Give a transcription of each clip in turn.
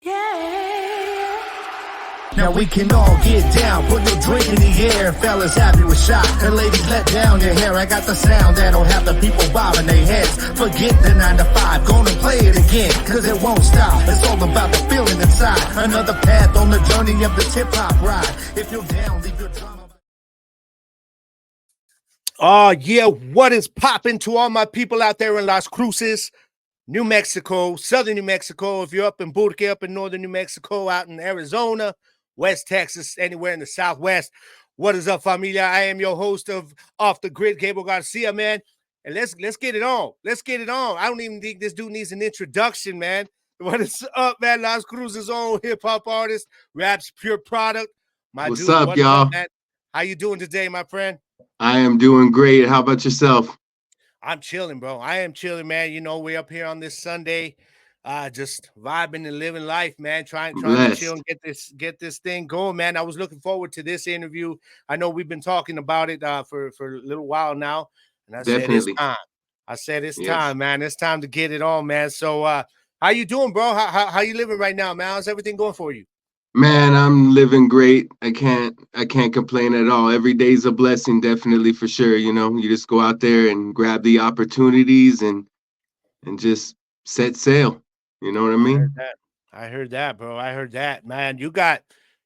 Now we can all get down, put your drink in the air. Fellas happy with shot, and ladies let down your hair. I got the sound that'll have the people bobbing their heads. Forget the 9 to 5, gonna play it again, cause it won't stop. It's all about the feeling inside. Another path on the journey of this hip-hop ride. If you're down, leave your drama. Oh, yeah, what is popping to all my people out there in Las Cruces, New Mexico, southern New Mexico? If you're up in Burke, up in northern New Mexico, out in Arizona, West Texas, anywhere in the Southwest. What is up, familia? I am your host of Off the Grid, Garcia, man. And let's get it on. Let's get it on. I don't even think this dude needs an introduction, man. What is up, man? Las Cruces' own hip-hop artist, Rapz Pure Product. What's up, y'all? How you doing today, my friend? I am doing great. How about yourself? I'm chilling, bro. I am chilling, man. You know, we're up here on this Sunday. Just vibing and living life, man. Trying to chill and get this thing going, man. I was looking forward to this interview. I know we've been talking about it for a little while now, and I said it's time. I said it's time, man. It's time to get it on, man. So, how you doing, bro? How you living right now, man? How's everything going for you? Man, I'm living great. I can't complain at all. Every day's a blessing, definitely, for sure. You know, you just go out there and grab the opportunities and just set sail. You know what I mean? I heard that, bro. I heard that, man. You got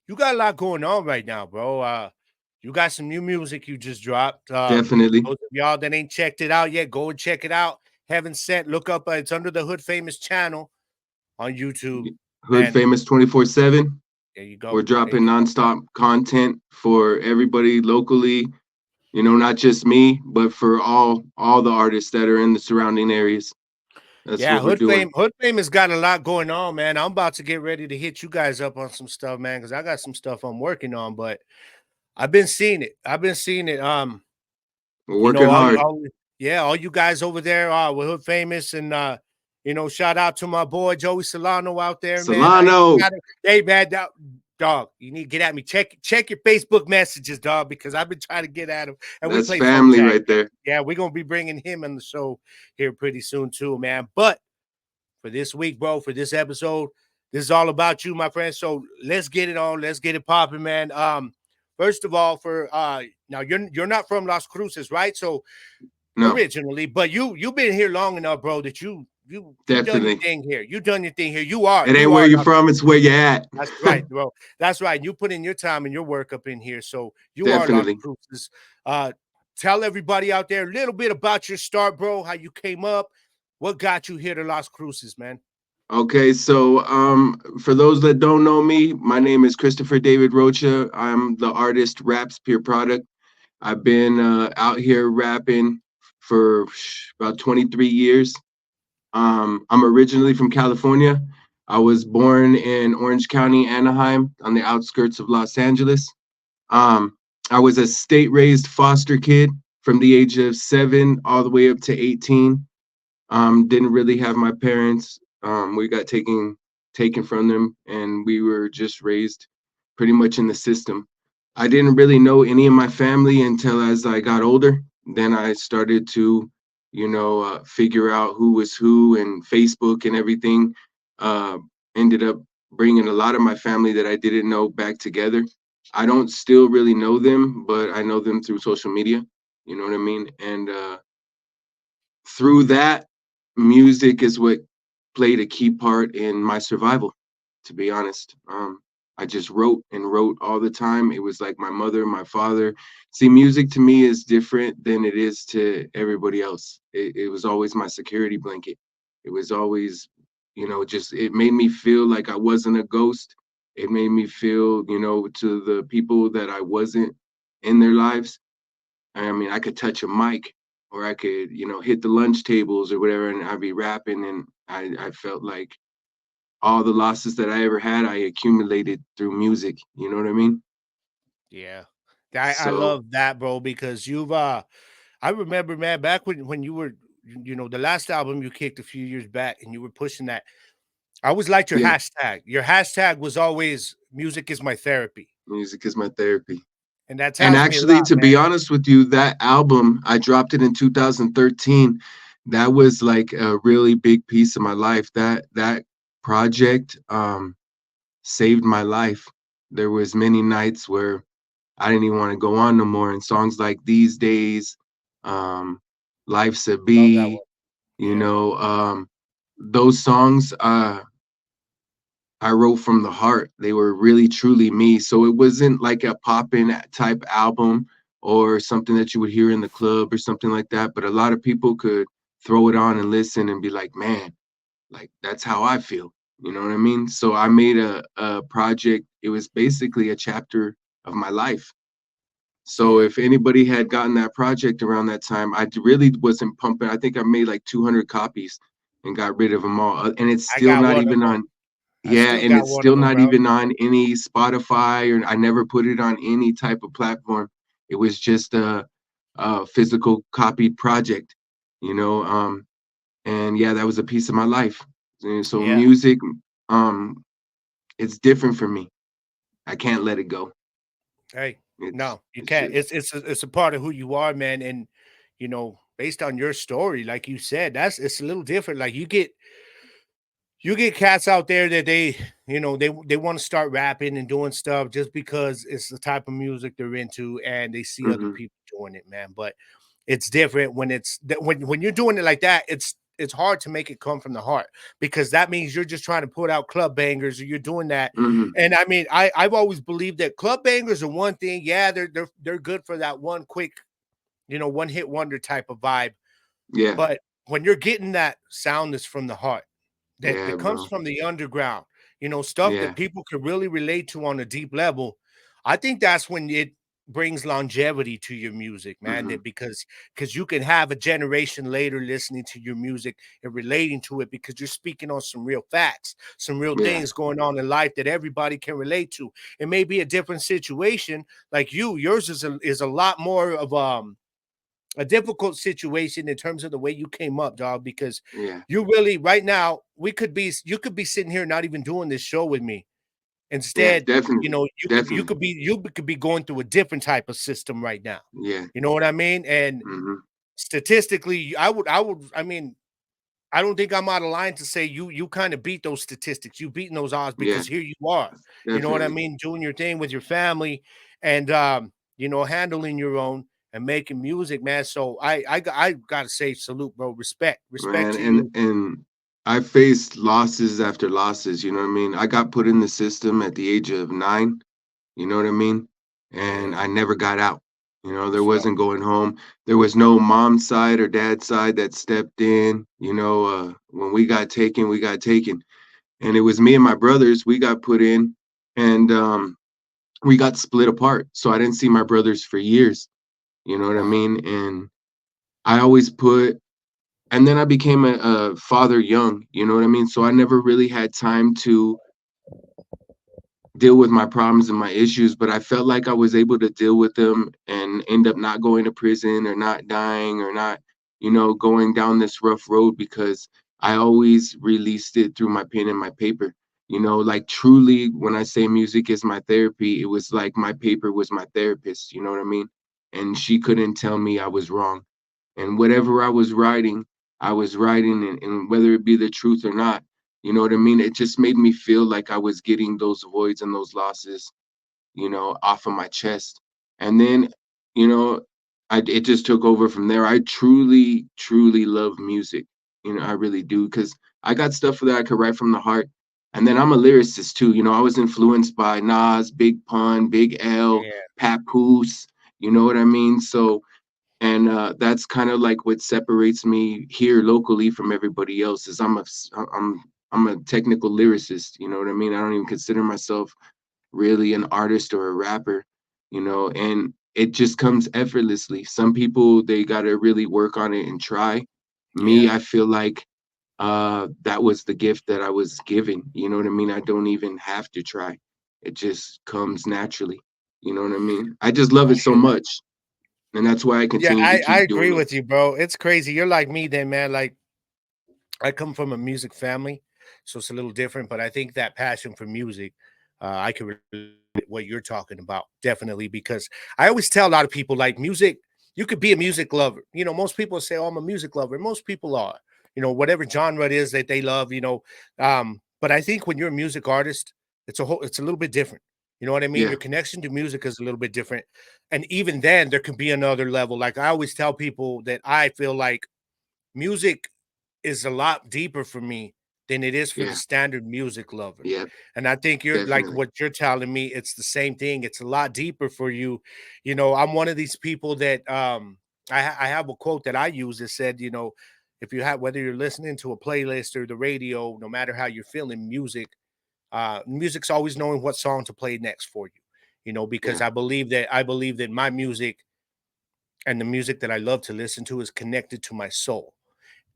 a lot going on right now, bro. You got some new music you just dropped. Definitely. Those of y'all that ain't checked it out yet, go and check it out. Heaven Sent. Look up. It's under the Hood Famous channel on YouTube. Hood Famous 24/7. There you go. We're dropping nonstop content for everybody locally. You know, not just me, but for all the artists that are in the surrounding areas. That's what we're doing. Hood Fame has got a lot going on, man. I'm about to get ready to hit you guys up on some stuff, man, because I got some stuff I'm working on, but I've been seeing it. We're working hard. All you guys over there with Hood Famous, and shout out to my boy Joey Solano out there, Solano. man. Hey, man, dog, you need to get at me. Check your Facebook messages, dog, because I've been trying to get at him. And that's family right there. Yeah, we're going to be bringing him on the show here pretty soon too, man. But for this week, bro, for this episode, this is all about you, my friend. So let's get it on. Let's get it popping, man. First of all, now you're not from Las Cruces, right? So no. Originally, but you've been here long enough, bro, that you definitely done your thing here. You done your thing here. You are. It ain't where you're from. It's where you're at. That's right, bro. That's right. You put in your time and your work up in here. So you definitely are Las Cruces. Tell everybody out there a little bit about your start, bro. How you came up. What got you here to Las Cruces, man? Okay, so for those that don't know me, my name is Christopher David Rocha. I'm the artist Rapz Pure Product. I've been out here rapping for about 23 years. I'm originally from California. I was born in Orange County, Anaheim, on the outskirts of Los Angeles. I was a state-raised foster kid from the age of 7 all the way up to 18. Didn't really have my parents. We got taken from them, and we were just raised pretty much in the system. I didn't really know any of my family until as I got older. Then I started to figure out who was who, and Facebook and everything ended up bringing a lot of my family that I didn't know back together. I don't still really know them, but I know them through social media. You know what I mean? And through that, music is what played a key part in my survival, to be honest. I just wrote all the time. It was like my mother, my father. See, music to me is different than it is to everybody else. It was always my security blanket. It was always, it made me feel like I wasn't a ghost. It made me feel, to the people that I wasn't in their lives. I mean, I could touch a mic, or I could, hit the lunch tables or whatever, and I'd be rapping, and I felt like all the losses that I ever had, I accumulated through music. You know what I mean? Yeah. I love that, bro, because you've I remember, man, back when you were, the last album you kicked a few years back, and you were pushing that. I always liked your hashtag. Your hashtag was always "music is my therapy." Music is my therapy. And that's actually, to be honest with you, that album, I dropped it in 2013. That was like a really big piece of my life. That project saved my life. There was many nights where I didn't even want to go on no more. And songs like These Days, um, Life's a Love that Bee, one. you Yeah. know, those songs I wrote from the heart. They were really truly me. So it wasn't like a pop-in type album or something that you would hear in the club or something like that. But a lot of people could throw it on and listen and be like, man, like that's how I feel. You know what I mean? So I made a project. It was basically a chapter of my life. So Yeah. if anybody had gotten that project around that time, really wasn't pumping. I think I made like 200 copies and got rid of them all. And it's I still got not one of even them. on, I yeah, still and got it's one of still them, not bro. even on any Spotify, or I never put it on any type of platform. It was just a physical copied project, you know. And yeah, that was a piece of my life. And so Yeah. music, um, it's different for me. I can't let it go. Hey, It's no, you it's can't. just It's a part of who you are, man. And based on your story, like you said, it's a little different. Like you get cats out there that they want to start rapping and doing stuff just because it's the type of music they're into and they see other mhm, people doing it, man. But it's different when when you're doing it like that. It's hard to make it come from the heart because that means you're just trying to put out club bangers or you're doing that. mhm, And I mean, I've always believed that club bangers are one thing. Yeah, they're good for that one quick, one hit wonder type of vibe. yeah, But when you're getting that sound that's from the heart, that yeah, comes bro, from the underground, stuff that yeah, people could really relate to on a deep level. I think that's when it brings longevity to your music, man. mhm, That because you can have a generation later listening to your music and relating to it because you're speaking on some real facts, some real yeah, things going on in life that everybody can relate to. It may be a different situation, like yours is a lot more of a difficult situation in terms of the way you came up, dog, because yeah, you really right now you could be sitting here not even doing this show with me. yeah, Instead, definitely, you definitely, could be going through a different type of system right now. yeah, You know what I mean? And mhm, statistically, I mean, I don't think I'm out of line to say you kind of beat those statistics. You beating those odds yeah, because here you are. You know what I definitely, mean? Doing your thing with your family and handling your own and making music, man. So I gotta say salute, bro. Respect man. to you. And I faced losses after losses. You know what I mean? I got put in the system at the age of 9. You know what I mean? And Yeah, I never got out. You know, there that's right. wasn't going home. There was no mom's side or dad's side that stepped in. You know, when we got taken, we got taken. And it was me and my brothers, we got put in, and we got split apart. So I didn't see my brothers for years. You know what I Wow. mean? And I always put, and then I became a father young. You know what I mean? So I never really had time to deal with my problems and my issues, but I felt like I was able to deal with them and end up not going to prison or not dying or not, going down this rough road because I always released it through my pen and my paper. Like truly, when I say music is my therapy, it was like my paper was my therapist. You know what I mean? And she couldn't tell me I was wrong. And whatever I was writing, and whether it be the truth or not, you know what I mean? It just made me feel like I was getting those voids and those losses, off of my chest. And then, you know, it just took over from there. I truly, truly love music. I really do because I got stuff that I could write from the heart. And then I'm a lyricist too. I was influenced by Nas, Big Pun, Big L, Yeah. Papoose. You know what I mean? So, and that's kind of like what separates me here locally from everybody else is I'm a technical lyricist. You know what I mean? I don't even consider myself really an artist or a rapper, and it just comes effortlessly. Some people, they got to really work on it and try. Me, Yeah. I feel like that was the gift that I was given. You know what I mean? I don't even have to try. It just comes naturally. You know what I mean? I just love I it so hear that. much, and that's why I Yeah, continue to I keep agree doing it. with you, bro. It's crazy. You're like me then, man. Like I come from a music family, so it's a little different, but I think that passion for music, I can relate to what you're talking about, definitely, because I always tell a lot of people like music, you could be a music lover. Most people say, oh, I'm a music lover. Most people are, whatever genre it is that they love, but I think when you're a music artist, it's a little bit different. You know what I mean? Yeah, Your connection to music is a little bit different. And even then there can be another level. Like I always tell people that I feel like music is a lot deeper for me than it is for the yeah, standard music lover. yeah, And I think you're like definitely. what you're telling me, it's the same thing. It's a lot deeper for you. You know, I'm one of these people that I have a quote that I use that said, you know, if you have whether you're listening to a playlist or the radio, no matter how you're feeling, music's always knowing what song to play next for you. You know, because Yeah, I believe that my music and the music that I love to listen to is connected to my soul.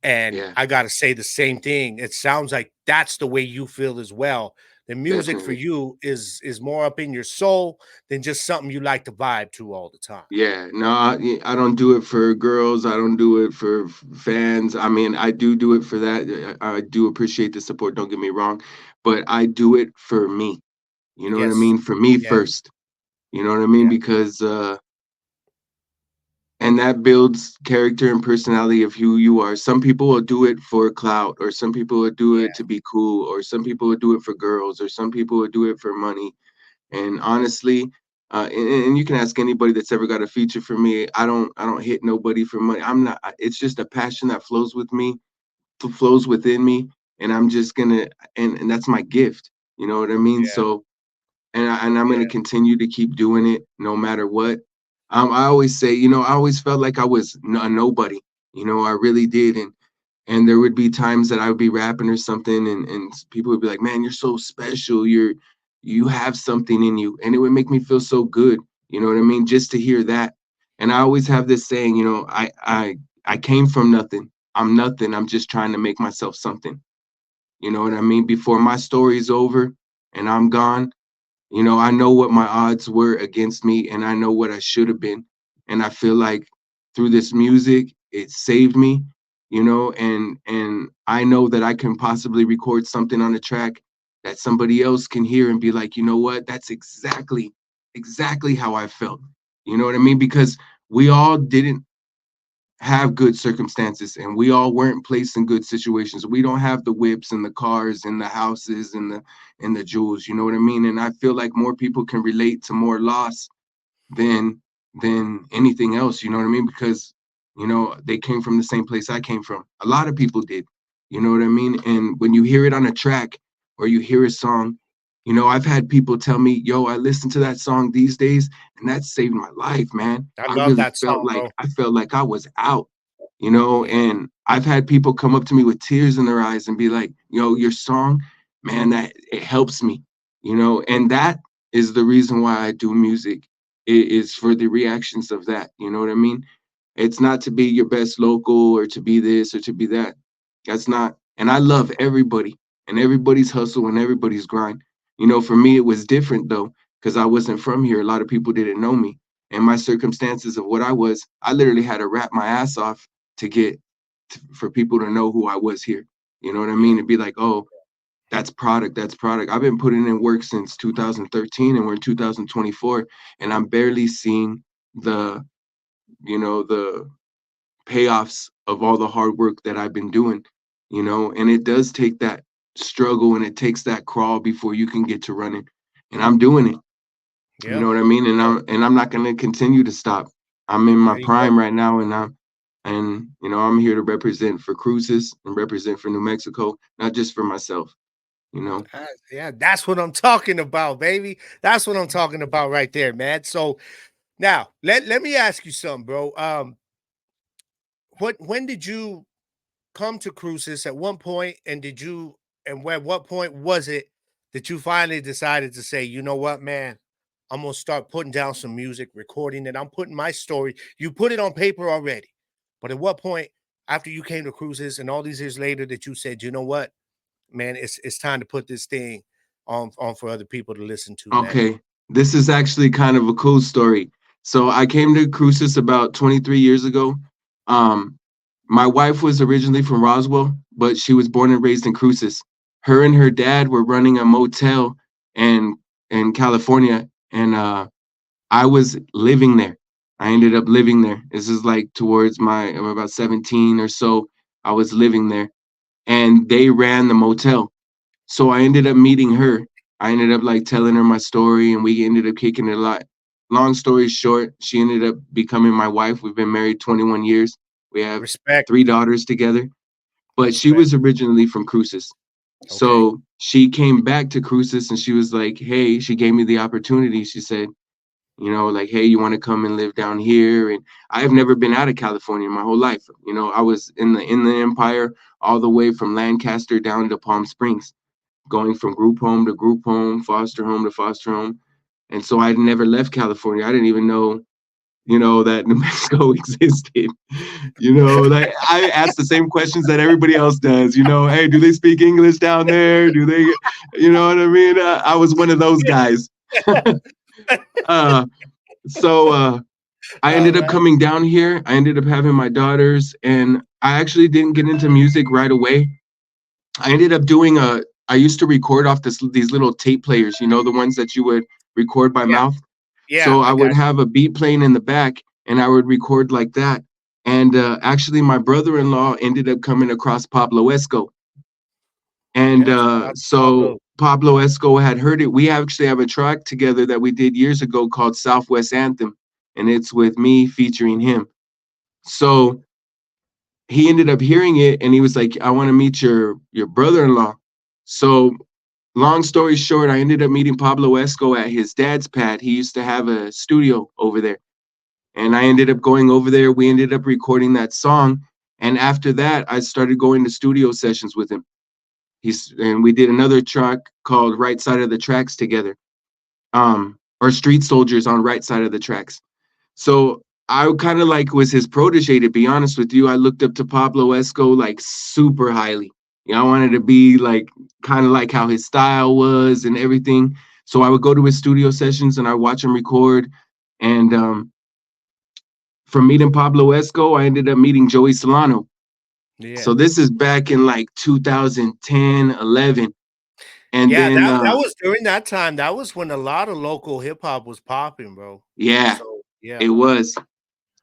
And yeah, I gotta say the same thing. It sounds like that's the way you feel as well. The music for definitely. you is more up in your soul than just something you like to vibe to all the time. Yeah, no, I don't do it for girls. I don't do it for fans. I mean, I do it for that. I do appreciate the support. Don't get me wrong, but I do it for me. You know what I Yes. mean? For me Yes. first. You know what I mean? Yeah. Because and that builds character and personality of who you are. Some people will do it for clout, or some people will do Yeah. it to be cool, or some people will do it for girls, or some people will do it for money. And honestly, and you can ask anybody that's ever got a feature for me. I don't hit nobody for money. I'm not. It's just a passion that flows with me, flows within me, and I'm just gonna. And that's my gift. You know what I mean? Yeah. So and I'm gonna Yeah. continue to keep doing it no matter what. I always say, I always felt like I was a nobody. I really did, and there would be times that I would be rapping or something, and people would be like, "Man, you're so special. You have something in you," and it would make me feel so good. You know what I mean? Just to hear that. And I always have this saying, I came from nothing. I'm nothing. I'm just trying to make myself something. You know what I mean? Before my story's over and I'm gone, I know what my odds were against me and I know what I should have been. And I feel like through this music, it saved me, and I know that I can possibly record something on a track that somebody else can hear and be like, you know what? That's exactly how I felt. You know what I mean? Because we all didn't have good circumstances and we all weren't placed in good situations. We don't have the whips and the cars and the houses and the jewels, you know what I mean? And I feel like more people can relate to more loss than anything else, you know what I mean? Because they came from the same place I came from. A lot of people did, you know what I mean? And when you hear it on a track or you hear a song, I've had people tell me, "Yo, I listen to that song these days and that saved my life, man. I I love really that felt song, like bro. I was out." Yeah. And I've had people come up to me with tears in their eyes and be like, "Your song, man, that it helps me." And that is the reason why I do music. It is for the reactions of that. You know what I mean? It's not to be your best local or to be this or to be that. That's not. And I love everybody and everybody's hustle and everybody's grind. For me, it was different though, because I wasn't from here. A lot of people didn't know me. And my circumstances of what I literally had to rap my ass off to get for people to know who I was here. You know what I Yeah. mean? To be like, oh, that's product. That's product. I've been putting in work since 2013 and we're in 2024 and I'm barely seeing the, the payoffs of all the hard work that I've been doing, and it does take that struggle and it takes that crawl before you can get to running. And I'm doing it. You Yeah. know what I mean? And Yeah. I'm not gonna continue to stop. I'm in my There you go. prime right now and I'm here to represent for Cruces and represent for New Mexico, not just for myself, you know. Yeah, that's what I'm talking about, baby. That's what I'm talking about right there, man. So now let me ask you something, bro. When did you come to Cruces at one point, and did you and where what point was it that you finally decided to say, you know what, man, I'm gonna start putting down some music, recording it. I'm putting my story. You put it on paper already, but at what point after you came to Cruces and all these years later that you said, you know what, man, it's time to put this thing on for other people to listen to, man. Okay, this is actually kind of a cool story. So I came to Cruces about 23 years ago. Um, my wife was originally from Roswell, but she was born and raised in Cruces. Her and her dad were running a motel in California, and I was living there. I ended up living there. This is like towards I'm about 17 or so. I was living there, and they ran the motel. So I ended up meeting her. I ended up like telling her my story, and we ended up kicking it a lot. Long story short, she ended up becoming my wife. We've been married 21 years. We have Respect, 3 daughters together. But she respect. was originally from Cruces. Okay. So she came back to Cruces and she was like, hey, she gave me the opportunity. She said, like, hey, you want to come and live down here? And I've never been out of California my whole life. I was in the Empire all the way from Lancaster down to Palm Springs, going from group home to group home, foster home to foster home. And so I'd never left California. I didn't even know, that New Mexico existed. Like I asked the same questions that everybody else does. Hey, do they speak English down there? Do they, you know what I mean? I was one of those guys. uh, so I All ended up right. coming down here. I ended up having my daughters, and I actually didn't get into music right away. I ended up doing a. I used to record off these little tape players. The ones that you would record by Yeah, mouth. yeah, So I I got would have a beat playing in the back, and I would record like that. And actually, my brother-in-law ended up coming across Pablo Esco, you. and Yeah, shout out to so Pablo. Pablo Esco had heard it. We actually have a track together that we did years ago called Southwest Anthem, and it's with me featuring him. So he ended up hearing it, and he was like, "I want to meet your brother-in-law." So long story short, I ended up meeting Pablo Esco at his dad's pad. He used to have a studio over there. And I ended up going over there. We ended up recording that song. And after that, I started going to studio sessions with him. And we did another track called Right Side of the Tracks together. Or Street Soldiers on Right Side of the Tracks. So I kind of like was his protege, to be honest with you. I looked up to Pablo Esco like super highly. I wanted to be like kind of like how his style was and everything. So I would go to his studio sessions and I watch him record. And from meeting Pablo Esco, I ended up meeting Joey Solano. Yeah. So this is back in like 2010, 11. And Yeah, then, that was during that time, that was when a lot of local hip hop was popping, bro. yeah, So, it yeah. was.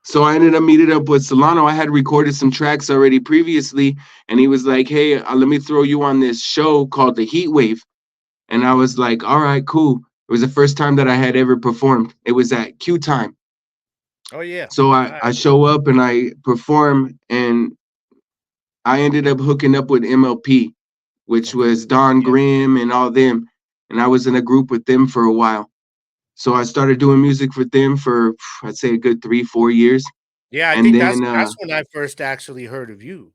So I ended up meeting up with Solano. I had recorded some tracks already previously. And he was like, hey, let me throw you on this show called The Heat Wave. And I was like, all right, cool. It was the first time that I had ever performed. It was at Q Time. Oh, yeah. So I Alright. show up and I perform, and I ended up hooking up with MLP, which Okay. was Don Yeah. Grimm and all them. And I was in a group with them for a while. So I started doing music with them for, I'd say, a good 3, 4 years. Yeah, I And think then, that's when I first actually heard of you,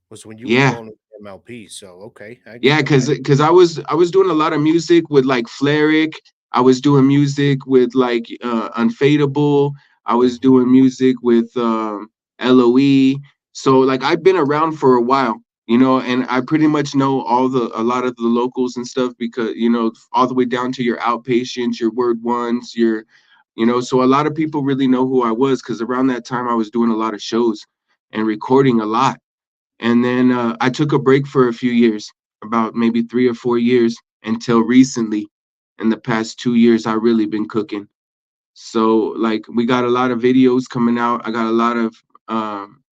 was when you were yeah, going with MLP, so, okay, yeah, because I was doing a lot of music with like Fleric. I was doing music with like Unfadable. I was Mhm. doing music with LOE. So like I've been around for a while, and I pretty much know a lot of the locals and stuff, because all the way down to your Outpatients, your Word Ones, so a lot of people really know who I was, because around that time I was doing a lot of shows and recording a lot. And then I took a break for a few years, about maybe 3 or 4 years, until recently. In the past 2 years, I really been cooking. So like we got a lot of videos coming out. I got um,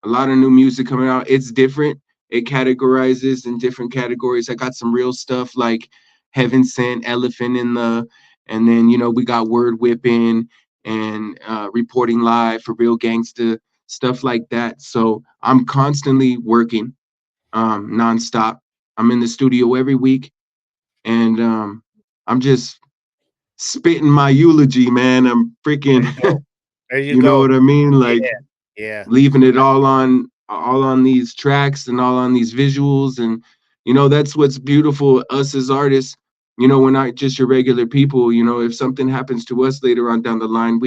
a lot of new music coming out. It's different. It categorizes in different categories. I got some real stuff like Heaven Sent, Elephant in the, and then we got Word Whipping and Reporting Live for Real Gangsta, stuff like that. So I'm constantly working, nonstop. I'm in the studio every week, and I'm just spitting my eulogy, man. I'm There freaking, you go. There you you know go. what I mean? Yeah, Like yeah. leaving it all on these tracks and all on these visuals. And that's what's beautiful. Us as artists, we're not just your regular people. If something happens to us later on down the line,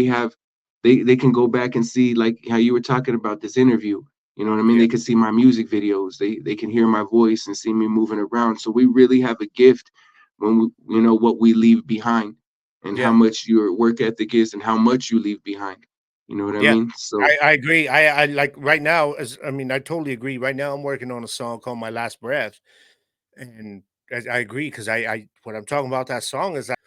they can go back and see, like how you were talking about this interview. You know what I mean? Yeah, They can see my music videos. They can hear my voice and see me moving around. So we really have a gift when what we leave behind, and how yeah, much your work ethic is, and how much you leave behind. You know what I yeah. mean? So I agree. I like, right now, I mean, I totally agree. Right now, I'm working on a song called My Last Breath, and I agree, 'cause I what I'm talking about that song is that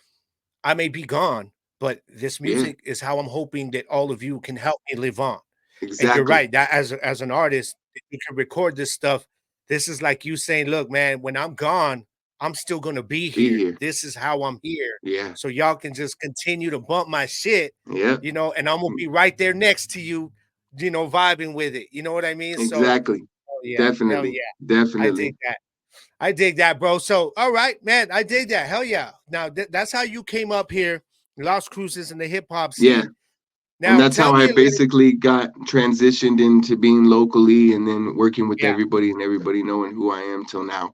I may be gone, but this yeah, music is how I'm hoping that all of you can help me live on. And you're exactly. right, that as an artist, if you can record this stuff, this is like you saying, "Look, man, when I'm gone, I'm still gonna be Be here. here. This is how I'm here. Yeah. So y'all can just continue to bump my shit, Yep. you know, and I'm gonna be right there next to you, you know, vibing with it. You know what I mean? So Exactly. hell yeah, hell Definitely. yeah. I dig Definitely. that. I dig that, bro. So all right, man, I dig that. Hell yeah. Now that's how you came up here, Las Cruces in the hip hop Yeah. scene. And Now that's tell how me I a little, basically got transitioned into being locally and then working with yeah. everybody and everybody knowing who I am till now.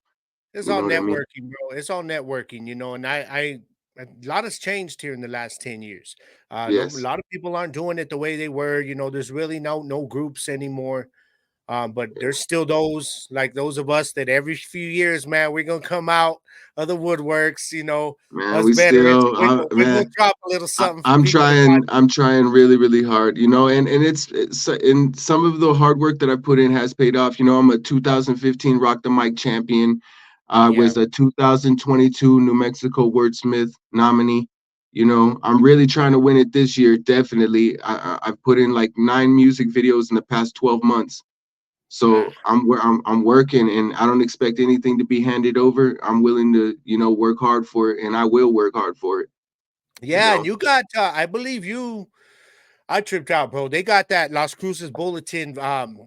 It's You all know what I mean? networking, bro. It's all networking, you know, and a lot has changed here in the last 10 years. A Yes. lot of people aren't doing it the way they were. You know, there's really no groups anymore. But there's still those like those of us that every few years, man, we're gonna come out of the woodworks, you know, Man, us we veterans, still we're gonna man, drop a little something for I'm people to trying. watch. I'm trying really, really hard. You know, and it's and some of the hard work that I put in has paid off. You know, I'm a 2015 Rock the Mic champion. I Yeah, was a 2022 New Mexico Wordsmith nominee. You know, I'm really trying to win it this year. Definitely, I've put in like 9 music videos in the past 12 months. ah. So I'm working, and I don't expect anything to be handed over. I'm willing to, you know, work hard for it, and I will work hard for it. You Yeah, and know, you got I believe I tripped out, bro. They got that Las Cruces bulletin,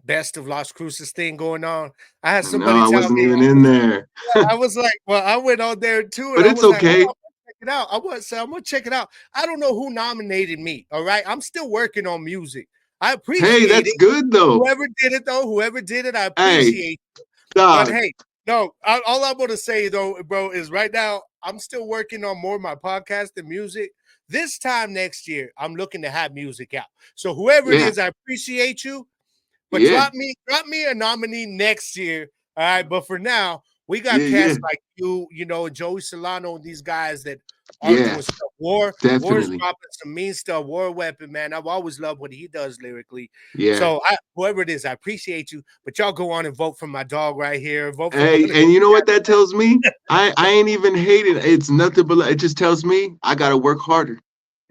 best of Las Cruces thing going on. I had no, somebody I tell wasn't me, even in there. I was like, well, I went on there too, and But I it's was like, oh, okay. I'm gonna check it out. I was say I'm gonna check it out. I don't know who nominated me. All right, I'm still working on music. I Hey, appreciate that's it. good though. Whoever did it, though, whoever did it, I Hey, appreciate. But dog. hey, no, all I'm gonna say though, bro, is right now I'm still working on more of my podcast and music. This time next year, I'm looking to have music out. So whoever it Yeah, is, I appreciate you. But yeah, drop me a nominee next year. All right. But for now, we got yeah, yeah, cats like you know, Joey Solano, these guys that are yeah. doing stuff. War's Definitely. dropping some mean stuff. War Weapon, man. I've always loved what he does lyrically. Yeah. So whoever it is, I appreciate you. But y'all go on and vote for my dog right here. Vote for Hey, one of and these you know what cats. that tells me? I ain't even hating. It's nothing but it just tells me I gotta work harder,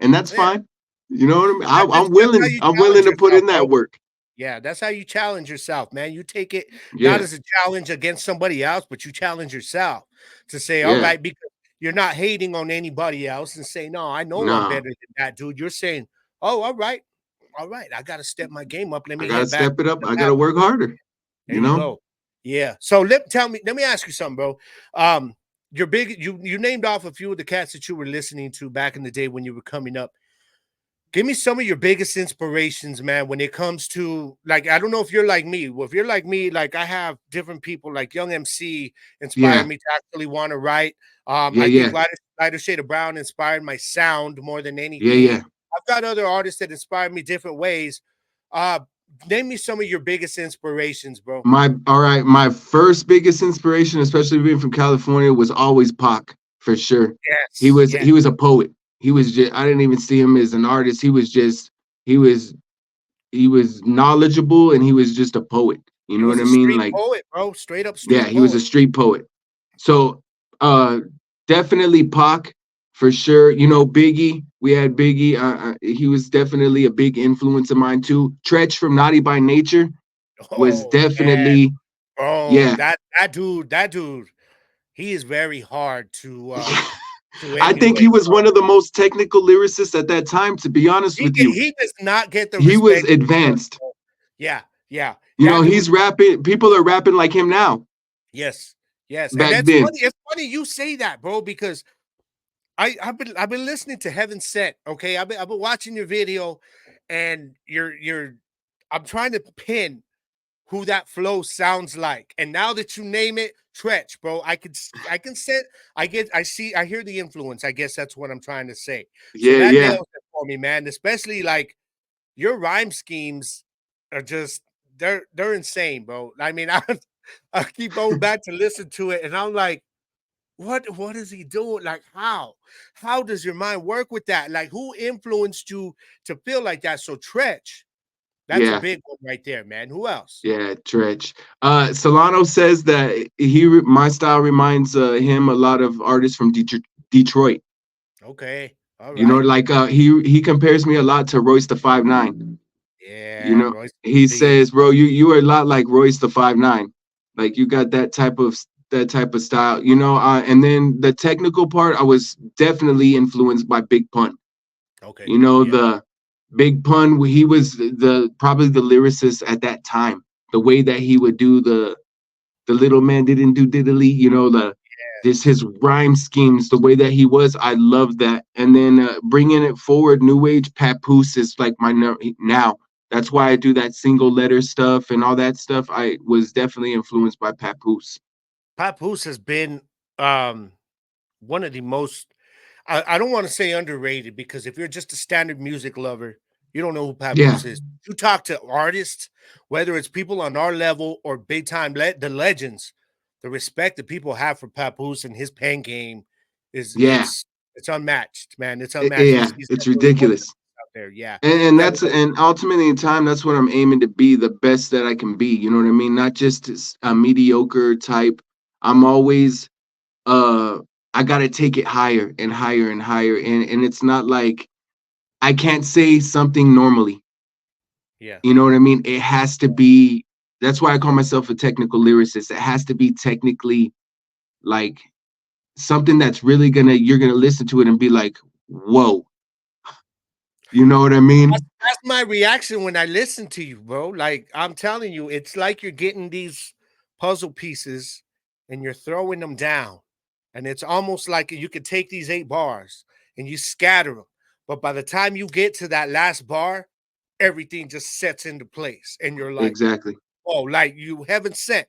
and that's Yeah. fine. You know what I mean? That's I'm how willing. you I'm willing challenge to put yourself, in bro. that work. Yeah, that's how you challenge yourself, man. You take it not Yeah, as a challenge against somebody else, but you challenge yourself to say, all yeah. right, because you're not hating on anybody else and say, no, I know I'm Nah, better than that dude. You're saying, oh, all right, I got to step my game up. Let I me gotta head back step it to up. the I lab. gotta work harder. There You you know? go. Yeah. So let me ask you something, bro. You're big, you named off a few of the cats that you were listening to back in the day when you were coming up. Give me some of your biggest inspirations, man, when it comes to like, I don't know if you're like me. Well, if you're like me, like I have different people like Young MC inspired Yeah, me to actually want to write. yeah, I think yeah, Lighter Shade of Brown inspired my sound more than yeah, anything. yeah. I've got other artists that inspired me different ways. Uh, Name me some of your biggest inspirations, bro. My all right. My first biggest inspiration, especially being from California, was always Pac for sure. He Yes, was yes. he was a poet. He was just. I didn't even see him as an artist. He was just. He was he was knowledgeable and he was just a poet. You He know was what I a mean? street Like, poet, bro. Straight up yeah, street he was a poet. street poet. So uh definitely Pac for sure. You know, Biggie, we had Biggie. He was definitely a big influence of mine too. Tretch from Naughty by Nature was Oh man, definitely, bro, yeah. that dude, he is very hard to I think he emulate, was bro. one of the most technical lyricists at that time, to be honest with you. He does not get the He was respect he deserves, advanced. bro. Yeah, yeah. You know, That dude, he's rapping, people are rapping like him now. yes, yes. And Back that's then. funny. It's funny you say that, bro, because I've been listening to Heaven Set. Okay. I've been watching your video and you're I'm trying to pin who that flow sounds like. And now that you name it, Tretch, bro, I can set I hear the influence. I guess that's what I'm trying to say. So Yeah, that yeah. nails it for me, man. Especially like your rhyme schemes are just they're insane, bro. I mean, I keep going back to listen to it, and I'm like, what is he doing? Like, how does your mind work with that? Like, who influenced you to feel like that? So, Tretch, that's a Yeah. big one right there, man. Who else? Yeah, Tretch. Solano says that my style reminds him a lot of artists from Detroit. Okay, all You know, right. like he compares me a lot to Royce the 5'9". You Yeah, know, Royce he the Beast. says, "Bro, you are a lot like Royce the 5'9". Like you got that type of that type of style, you know. And then the technical part, I was definitely influenced by Big Pun. Okay. You know, Yeah. the Big Pun, he was the probably the lyricist at that time. The way that he would do the little man didn't do diddly, you know, the this his rhyme schemes, the way that he was, I love that. And then bringing it forward, new age Papoose is like my now. That's why I do that single letter stuff and all that stuff. I was definitely influenced by Papoose. Papoose has been um one of the most I don't want to say underrated because if you're just a standard music lover, you don't know who Yeah, Papoose is. You talk to artists, whether it's people on our level or big time the legends, the respect that people have for Papoose and his pen game is yeah, it's unmatched, man. It's unmatched. yeah. He's It's definitely one of the ridiculous. best out there. Yeah. And Yeah. that's and ultimately in time, that's what I'm aiming to be, the best that I can be. You know what I mean? Not just a mediocre type. I'm always uh I gotta take it higher and higher and higher. And it's not like I can't say something normally. Yeah. You know what I mean? It has to be, that's why I call myself a technical lyricist. It has to be technically like something that's really you're gonna listen to it and be like, whoa. You know what I mean? That's my reaction when I listen to you, bro. Like I'm telling you, it's like you're getting these puzzle pieces and you're throwing them down. And it's almost like you could take these 8 bars and you scatter them. But by the time you get to that last bar, everything just sets into place. And you're like, Exactly. oh, like you haven't sent.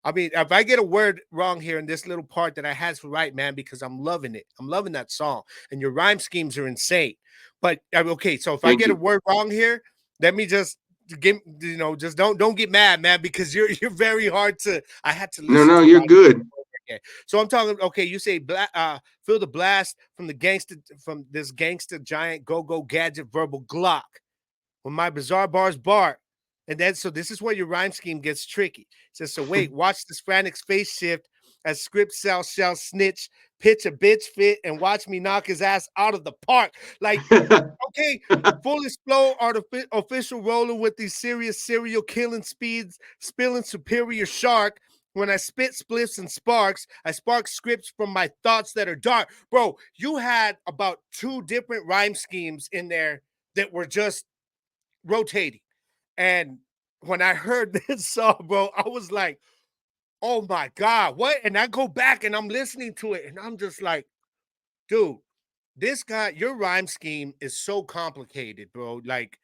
I mean, if I get a word wrong here in this little part that I had to write, man, because I'm loving it. I'm loving that song, and your rhyme schemes are insane. But okay, so if I Thank get a you. word wrong here, let me just get just don't get mad, man, because you're very hard to. I had to No, listen no, to a you're lot of good. again. So I'm talking. Okay, you say feel the blast from the gangster from this gangster giant go go gadget verbal Glock when my bizarre bars bark. And then, so this is where your rhyme scheme gets tricky. It says, so wait, watch this frantic space shift as script cell shall snitch, pitch a bitch fit, and watch me knock his ass out of the park. Like, okay, full explode, official rolling with these serious serial killing speeds, spilling superior shark. When I spit spliffs and sparks, I spark scripts from my thoughts that are dark. Bro, you had about 2 different rhyme schemes in there that were just rotating. And when I heard this song, bro, I was like, oh my God, what? And I go back and I'm listening to it and I'm just like, dude, this guy, your rhyme scheme is so complicated, bro. Like,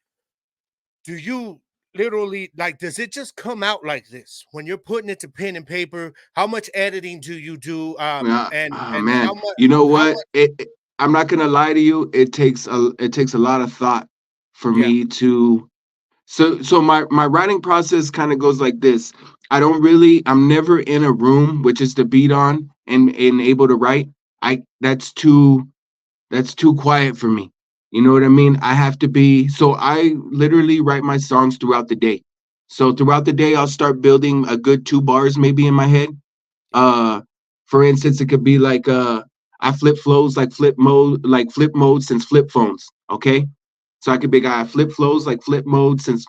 do you literally, like, does it just come out like this when you're putting it to pen and paper? How much editing do you do? Yeah. And how Man, much, you know how what? much, I'm not gonna lie to you. It takes a lot of thought for yeah, me to. So my writing process kind of goes like this. I don't really. I'm never in a room which is the beat on and able to write. I that's too quiet for me. You know what I mean? I have to be, so I literally write my songs throughout the day. So throughout the day, I'll start building a good 2 bars maybe in my head. yeah, Uh, for instance, it could be like I flip flows like flip mode since flip phones. Okay, so I could be I flip flows like flip mode since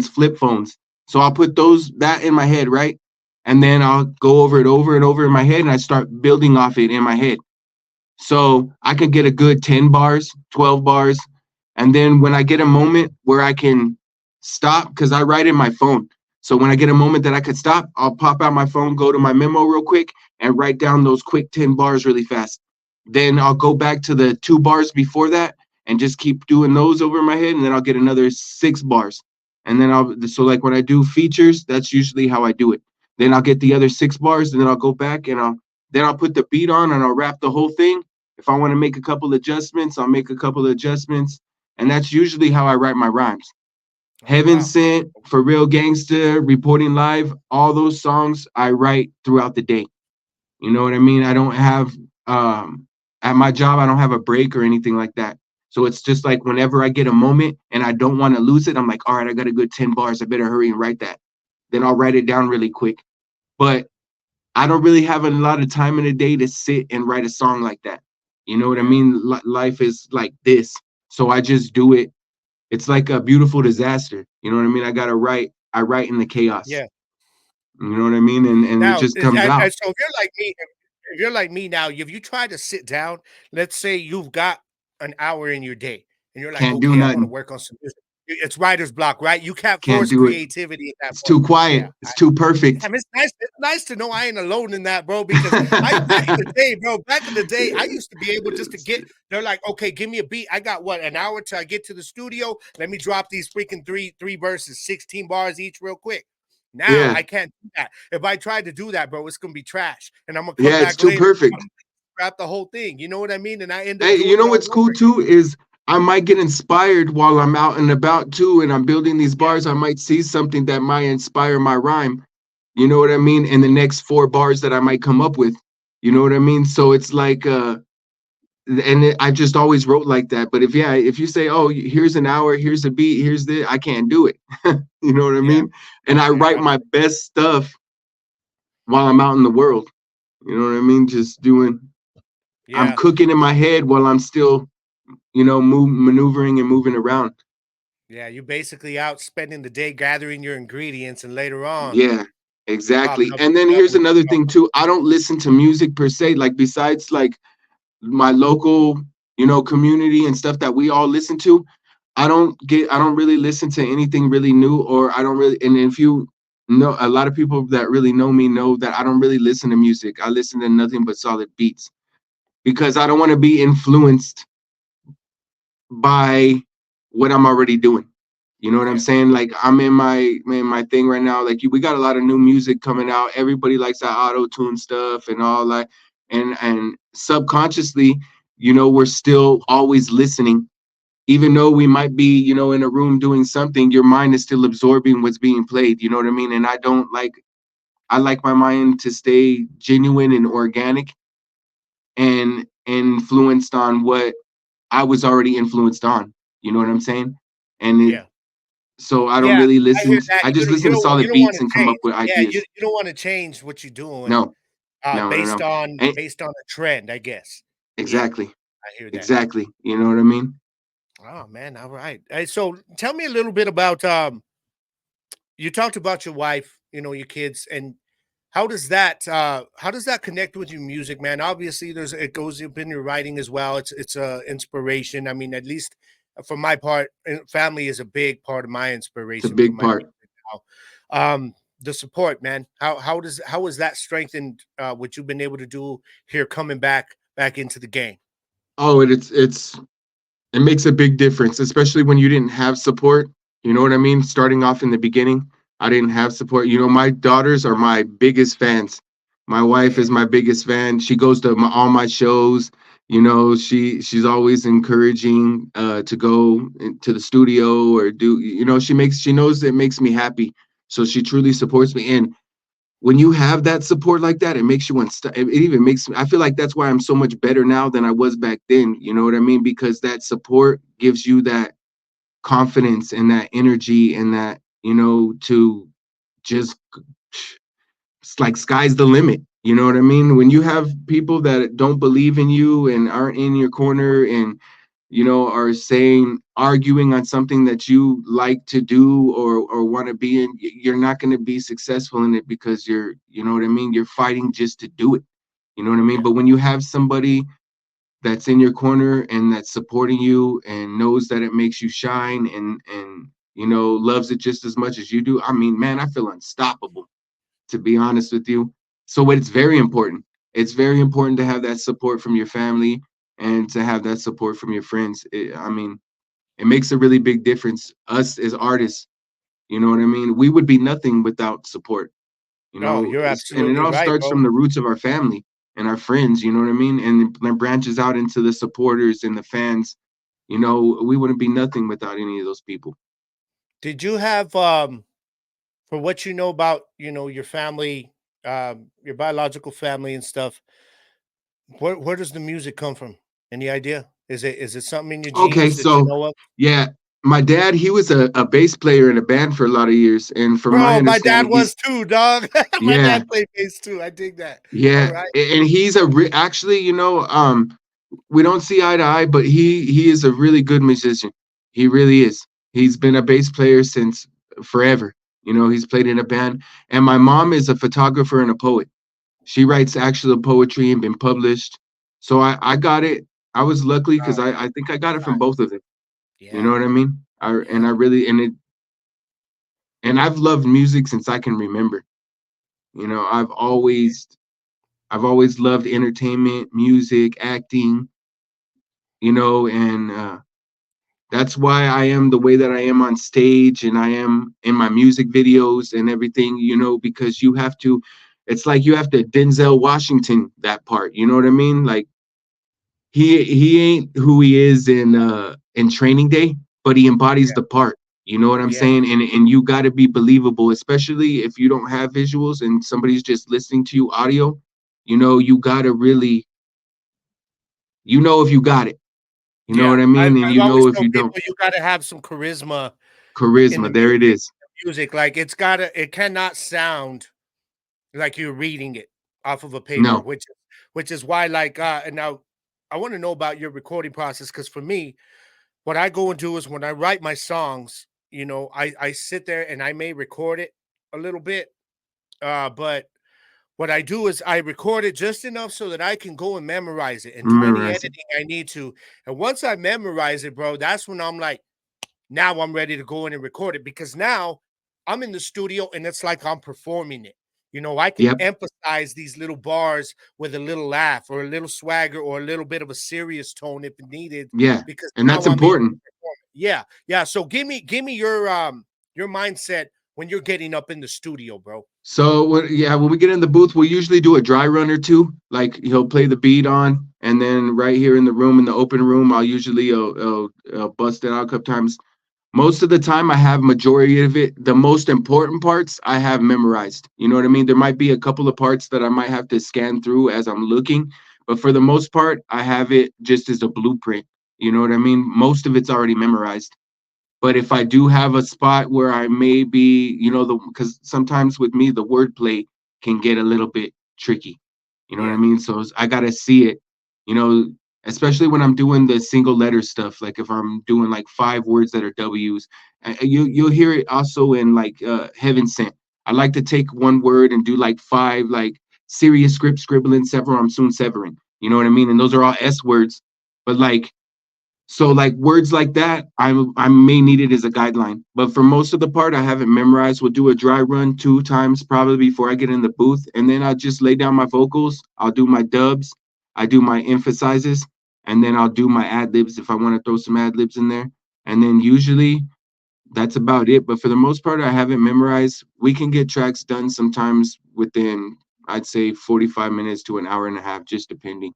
flip phones. So I'll put that in my head, right? And then I'll go over it over and over in my head, and I start building off it in my head. So I could get a good 10 bars, 12 bars. And then when I get a moment where I can stop, because I write in my phone. So when I get a moment that I could stop, I'll pop out my phone, go to my memo real quick, and write down those quick 10 bars really fast. Then I'll go back to the 2 bars before that and just keep doing those over my head. And then I'll get another 6 bars. And then so like when I do features, that's usually how I do it. Then I'll get the other 6 bars, and then I'll go back and I'll put the beat on and I'll rap the whole thing. If I want to make a couple adjustments, I'll make a couple of adjustments. And that's usually how I write my rhymes. oh Heaven wow, Sent, For Real Gangster, Reporting Live, all those songs I write throughout the day. You know what I mean? I don't have at my job, I don't have a break or anything like that. So it's just like whenever I get a moment and I don't want to lose it, I'm like, all right, I got a good 10 bars. I better hurry and write that. Then I'll write it down really quick. But I don't really have a lot of time in a day to sit and write a song like that. You know what I yeah, mean? Life is like this. So I just do it. It's like a beautiful disaster. You know what I mean? I write in the chaos. yeah. You know what I mean? And it Now, just comes out. so if you're like me now, if you try to sit down, let's say you've got an hour in your day and you're like, Can't do okay, I want to nothing. work on some music. It's writer's block, right? You can't Can't force do it. creativity at that It's point. too quiet. Yeah. It's too perfect. Damn, it's nice to know I ain't alone in that, bro. Because I back in the day, bro, back in the day, I used to be able just to get. They're like, okay, give me a beat. I got what, an hour till I get to the studio. Let me drop these freaking three verses, 16 bars each, real quick. Now Yeah. I can't do that. If I tried to do that, bro, it's gonna be trash, and I'm gonna come Yeah, it's back too later, perfect. scrap the whole thing. You know what I mean? And I end up Hey, you doing know it all what's cool over. too is I might get inspired while I'm out and about too, and I'm building these Yeah, bars. I might see something that might inspire my rhyme. You know what I mean? In the next 4 bars that I might come up with. You know what I mean? So it's like I just always wrote like that. But if you say, oh, here's an hour, here's a beat, here's the, I can't do it. You know what I yeah, mean? And I write yeah, my best stuff while I'm out in the world. You know what I mean? Just doing. I'm yeah, cooking in my head while I'm still, maneuvering and moving around. yeah. You basically out spending the day gathering your ingredients, and later on Yeah, popping exactly. up And with then here's with another stuff. thing too. I don't listen to music per se. Like besides like my local, community and stuff that we all listen to. I don't really listen to anything really new, or I don't really. And if you know, a lot of people that really know me know that I don't really listen to music. I listen to nothing but solid beats because I don't want to be influenced by what I'm already doing. You know what I'm Yeah, saying? Like I'm in my thing right now. Like we got a lot of new music coming out. Everybody likes that auto tune stuff and all that. And subconsciously, we're still always listening. Even though we might be, in a room doing something, your mind is still absorbing what's being played. You know what I mean? And I like my mind to stay genuine and organic and influenced on what I was already influenced on. You know what I'm saying? And yeah. so I don't Yeah, really I hear listen. that. I just listen to You solid don't beats wanna and come up change. with Yeah, you ideas. you don't wanna change what you're doing, No, no, no, no. And based on a trend, I guess. Yeah, exactly, I hear that. exactly. You know what I mean? Oh, man, alright. Hey, so tell me a little bit about, you talked about your wife, your kids, and how does that connect with your music, man? Obviously, it goes up in your writing as well. It's a inspiration. I mean, at least for my part, family is a big part of my It's a inspiration for big my part. music now. The support, man. How has that strengthened what you've been able to do here coming back into the game? Oh, it makes a big difference, especially when you didn't have support. You know what I mean? Starting off in the beginning, I didn't have support. My daughters are my biggest fans. My wife Yeah, is my biggest fan. She goes to all my shows. She's always encouraging to go to the studio or do. She knows it makes me happy, so she truly supports me. And when you have that support like that, it makes you it even makes me, I feel like that's why I'm so much better now than I was back then. You know what I mean? Because that support gives you that confidence and that energy and that, to just, it's like sky's the limit. You know what I mean? When you have people that don't believe in you and aren't in your corner and are saying, arguing on something that you like to do or want to be in, you're not going to be successful in it because you know what I mean? You're fighting just to do it. You know what I mean? yeah, But when you have somebody that's in your corner and that's supporting you and knows that it makes you shine and loves it just as much as you do, I mean, man, I feel unstoppable, to be honest with you. So it's very important. It's very important to have that support from your family and to have that support from your friends. I mean, it makes a really big difference. Us as artists, you know what I mean? We would be nothing without support, no, you're and it absolutely all right, starts bro. from the roots of our family and our friends, you know what I mean? And then branches out into the supporters and the fans. We wouldn't be nothing without any of those people. Did you have for what you know about your family, your biological family and stuff? Where does the music come from? Any idea? Is it something in your Okay, genes that you so know of? yeah, my dad, he was a bass player in a band for a lot of years. And from my Bro, my dad understanding, was too, dog. My yeah, dad played bass too. I dig that. All yeah. right. And he's actually, we don't see eye to eye, but he is a really good musician. He really is. He's been a bass player since forever. You know, he's played in a band. And my mom is a photographer and a poet. She writes actual poetry and been published. So I got it. I was lucky because I think I got it from both of them. You know Yeah, what I mean? yeah, I really and I've loved music since I can remember. You know, I've always loved entertainment, music, acting, you know, and that's why I am the way that I am on stage and I am in my music videos and everything, you know, because you have to, it's like you have to Denzel Washington that part, you know what I mean? Like he ain't who he is in Training Day, but he embodies the part. You know what I'm yeah, saying? And you got to be believable, especially if you don't have visuals and somebody's just listening to you audio. You know, you got to really, you know, if you got it. You know yeah. what I mean? And I've you always know if told you don't. people you got to have some charisma in the Charisma, there it music. is. Music, like it cannot sound like you're reading it off of a paper, No. which is why, like, and now I want to know about your recording process because for me, what I go and do is when I write my songs, I sit there and I may record it a little bit, but what I do is I record it just enough so that I can go and memorize it and do any Memorize it. editing I need to. And once I memorize it, bro, that's when I'm like, now I'm ready to go in and record it because now I'm in the studio and it's like I'm performing it. I can Yep. emphasize these little bars with a little laugh or a little swagger or a little bit of a serious tone if needed, Yeah. because And now that's I'm able to important. perform it. Yeah, yeah. So give me your mindset when you're getting up in the studio, bro. So when we get in the booth, we'll usually do a dry run or two. Like he'll play the beat on, and then right here in the room, in the open room, I'll usually bust it out a couple times. Most of the time, I have majority of it. The most important parts I have memorized. You know what I mean? There might be a couple of parts that I might have to scan through as I'm looking, but for the most part, I have it just as a blueprint. You know what I mean? Most of it's already memorized. But if I do have a spot where I may be, you know, because sometimes with me, the wordplay can get a little bit tricky. You know what I Yeah, mean? So I got to see it, you know, especially when I'm doing the single letter stuff. Like if I'm doing like 5 words that are W's, you'll hear it also in like Heaven Sent. I like to take one word and do like 5, like serious script, scribbling, sever, I'm soon severing. You know what I mean? And those are all S words. But like, so like words like that, I may need it as a guideline. But for most of the part, I haven't memorized. We'll do a dry run 2 times probably before I get in the booth, and then I'll just lay down my vocals. I'll do my dubs, I do my emphasizes, and then I'll do my ad libs if I want to throw some ad libs in there. And then usually that's about it. But for the most part, I haven't memorized. We can get tracks done sometimes within, I'd say, 45 minutes to an hour and a half, just depending,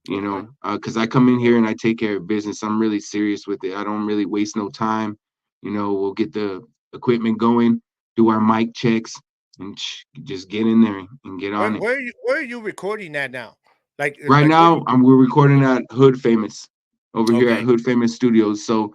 you okay. know, because I come in here and I take care of business. I'm really serious with it. I don't really waste no time. You know, we'll get the equipment going, do our mic checks, and just get in there and get Where on it. where are you where are you recording that now? Right Like where you now, we're recording at Hood Famous over here at okay. Hood Famous Studios. So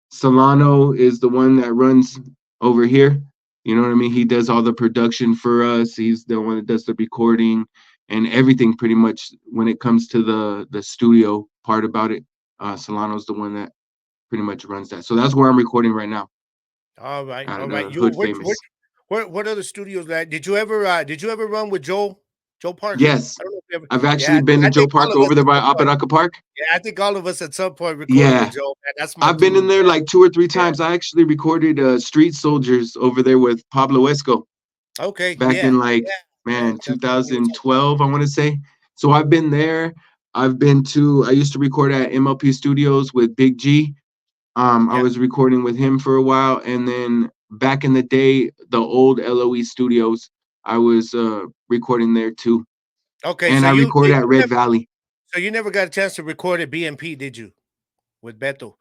Solano is the one that runs over here. You know what I mean? He does all the production for us. He's the one that does the recording and everything pretty much when it comes to the studio part about it. Solano's the one that pretty much runs that. So that's where I'm recording right now All right, at all right. You Hood Famous. what other studios that did you ever run with Joe Parker? Yes, I don't know if you ever I've yeah, actually been to I Joe think all Parker of us over there at by some point. Apodaca Park. Yeah, I think all of us at some point recorded with Yeah, Joe, man. That's my I've been in dude, there man. like 2 or 3 Yeah. times. I actually recorded Street Soldiers over there with Pablo Esco Okay, back yeah, in like, yeah, yeah. man, That's what you were talking about. 2012, I want to say. So I've been there. I used to record at MLP Studios with Big G. I Yeah. was recording with him for a while. And then back in the day, the old LOE Studios, I was recording there too. Okay, And so I you recorded you at you Red never Valley. so you never got a chance to record at BMP, did you? With Beto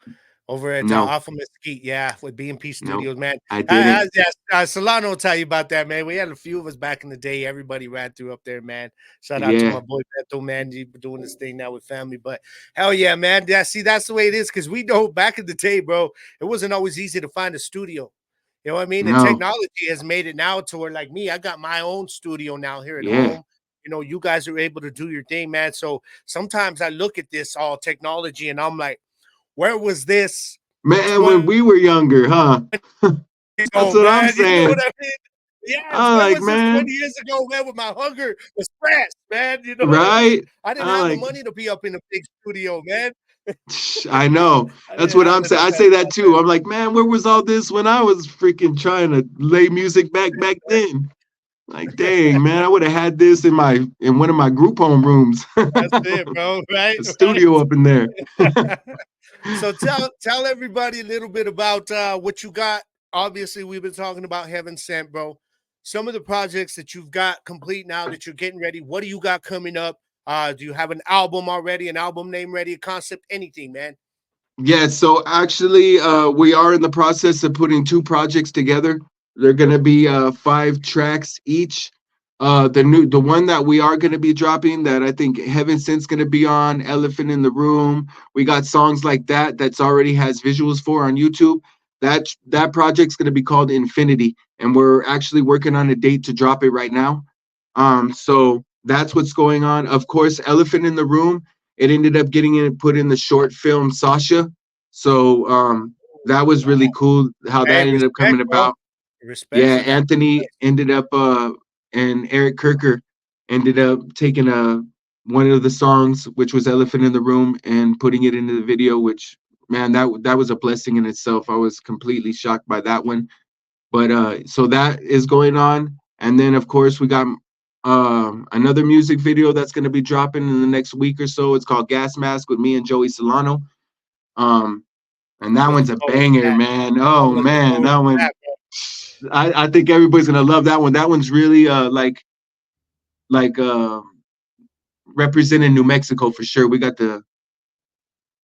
over at No, Alpha Mesquite, yeah, with BMP no, Studios, man. I didn't. Yes, Solano will tell you about that, man. We had a few of us back in the day. Everybody ran through up there, man. Shout out to my Yeah, boy Beto, man. He's doing this thing now with family, but hell yeah, man. Yeah, see, that's the way it is because we know back in the day, bro, it wasn't always easy to find a studio. You know what I mean? And no, technology has made it now to where, like me, I got my own studio now here at yeah. home. You guys are able to do your thing, man. So sometimes I look at this all technology and I'm like, where was this Man, when 20 we were younger, huh? That's Oh what I'm man, you know saying. what I mean? Yes, I'm where like, was this 20 man, years ago, man, with my hunger was fresh, man. You know what I mean? right? I didn't I'm have the like, money to be up in a big studio, man. I know. I That's didn't what have I'm it saying. at I that say that time, too. man. I'm like, man, where was all this when I was freaking trying to lay music back then? Like, dang, man, I would have had this in one of my group home rooms. That's it, bro. Right, A right. studio up in there. So tell everybody a little bit about what you got. Obviously, we've been talking about Heaven Sent, bro. Some of the projects that you've got complete now that you're getting ready. What do you got coming up? Do you have an album already, an album name ready, a concept, anything, man? Yeah, so actually, we are in the process of putting two projects together. They're gonna be 5 tracks each. The one that we are gonna be dropping that I think Heaven Sent's gonna be on, Elephant in the Room. We got songs like that that's already has visuals for on YouTube. That project's gonna be called Infinity, and we're actually working on a date to drop it right now. So that's what's going on. Of course, Elephant in the Room. It ended up getting put in the short film Sasha. So that was really cool how that Hey, ended up respect, coming bro. about. Respect Yeah, for that. Anthony ended up and Eric Kirker ended up taking one of the songs, which was Elephant in the Room, and putting it into the video, which man, that was a blessing in itself. I was completely shocked by that one. But so that is going on. And then of course we got another music video that's gonna be dropping in the next week or so. It's called Gas Mask with me and Joey Solano. Um, and I'm that looking one's a forward to banger, that. man. I'm Oh looking man, forward that to one. that, bro. I think everybody's gonna love that one. That one's really like representing New Mexico for sure. We got the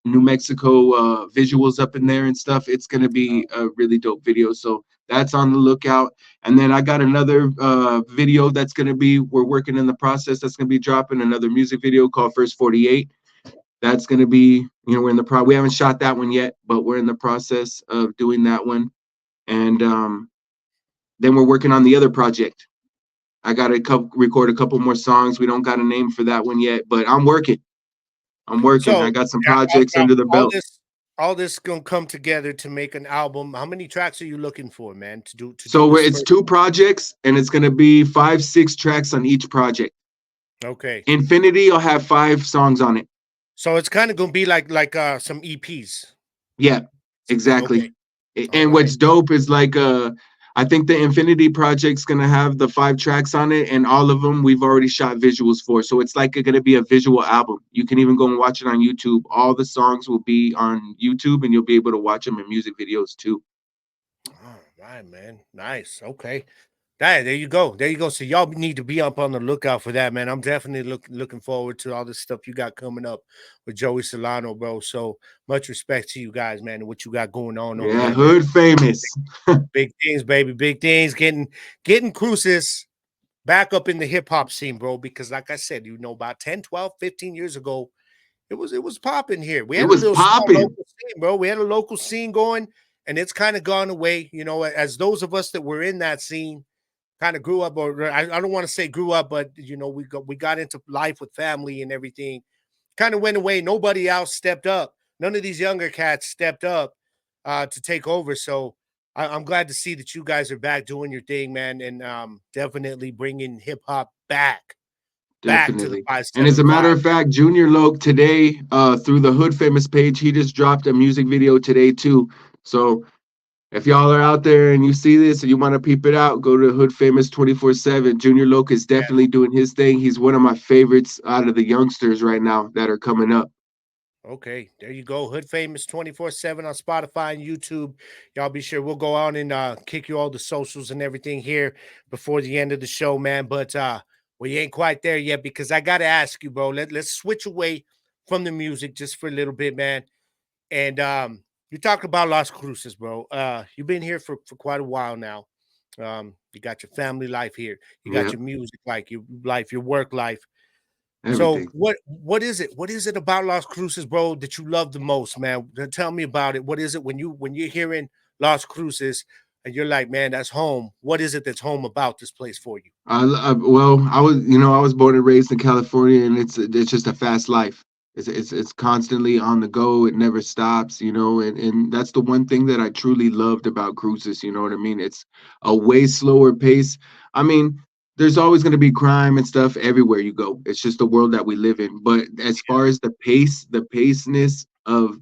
New Mexico visuals up in there and stuff. It's gonna be a really dope video. So that's on the lookout. And then I got another video that's gonna be we're working in the process that's gonna be dropping another music video called First 48. That's gonna be, we're in the we haven't shot that one yet, but we're in the process of doing that one. And then we're working on the other project. I gotta record a couple more songs. We don't got a name for that one yet, but I'm working. I'm working. I So got some yeah, projects under the all belt. all this gonna come together to make an album. How many tracks are you looking for, man, to do So this it's first? two projects, and it's gonna be 5, 6 tracks on each project. Okay. Infinity, I'll have 5 songs on it. So it's kind of gonna be like some EPs. Yeah, Okay. exactly. All And right. what's dope is like I think the Infinity project's gonna have the 5 tracks on it, and all of them we've already shot visuals for. So it's like gonna be a visual album. You can even go and watch it on YouTube. All the songs will be on YouTube, and you'll be able to watch them in music videos too. All right, man. Nice. Okay. There you go. There you go. So y'all need to be up on the lookout for that, man. I'm definitely looking forward to all the stuff you got coming up with Joey Solano, bro. So much respect to you guys, man, and what you got going on over Yeah, there, man. hood famous. Big things, baby. Big things. Getting Cruces back up in the hip hop scene, bro. Because like I said, about 10, 12, 15 years ago, it was popping here. We It had a was little small popping. local scene, bro. We had a local scene going, and it's kind of gone away. As those of us that were in that scene kind of grew up, or I don't want to say grew up, but we got into life with family and everything. Kind of went away. Nobody else stepped up. None of these younger cats stepped up to take over. So I'm glad to see that you guys are back doing your thing, man, and definitely bringing hip hop back to the Definitely. And as a matter 575. of fact, Junior Loke today, through the Hood Famous page, he just dropped a music video today too. So if y'all are out there and you see this and you want to peep it out, go to Hood Famous 24/7. Junior Loke is definitely doing his thing. He's one of my favorites out of the youngsters right now that are coming up. Okay, there you go. Hood Famous 24/7 on Spotify and YouTube. Y'all be sure we'll go on and kick you all the socials and everything here before the end of the show, man. But we ain't quite there yet because I gotta ask you, bro. Let's switch away from the music just for a little bit, man. And you talk about Las Cruces, bro. You've been here for quite a while now. You got your family life here. You got Yeah, your music life, your work life. So everything. what is it? What is it about Las Cruces, bro, that you love the most, man? Tell me about it. What is it when you're hearing Las Cruces and you're like, man, that's home? What is it that's home about this place for you? Well, I was born and raised in California, and it's just a fast life. It's constantly on the go. It never stops, you know, and that's the one thing that I truly loved about cruises. You know what I mean? It's a way slower pace. I mean, there's always going to be crime and stuff everywhere you go. It's just the world that we live in. But as far as the pace, the paceness of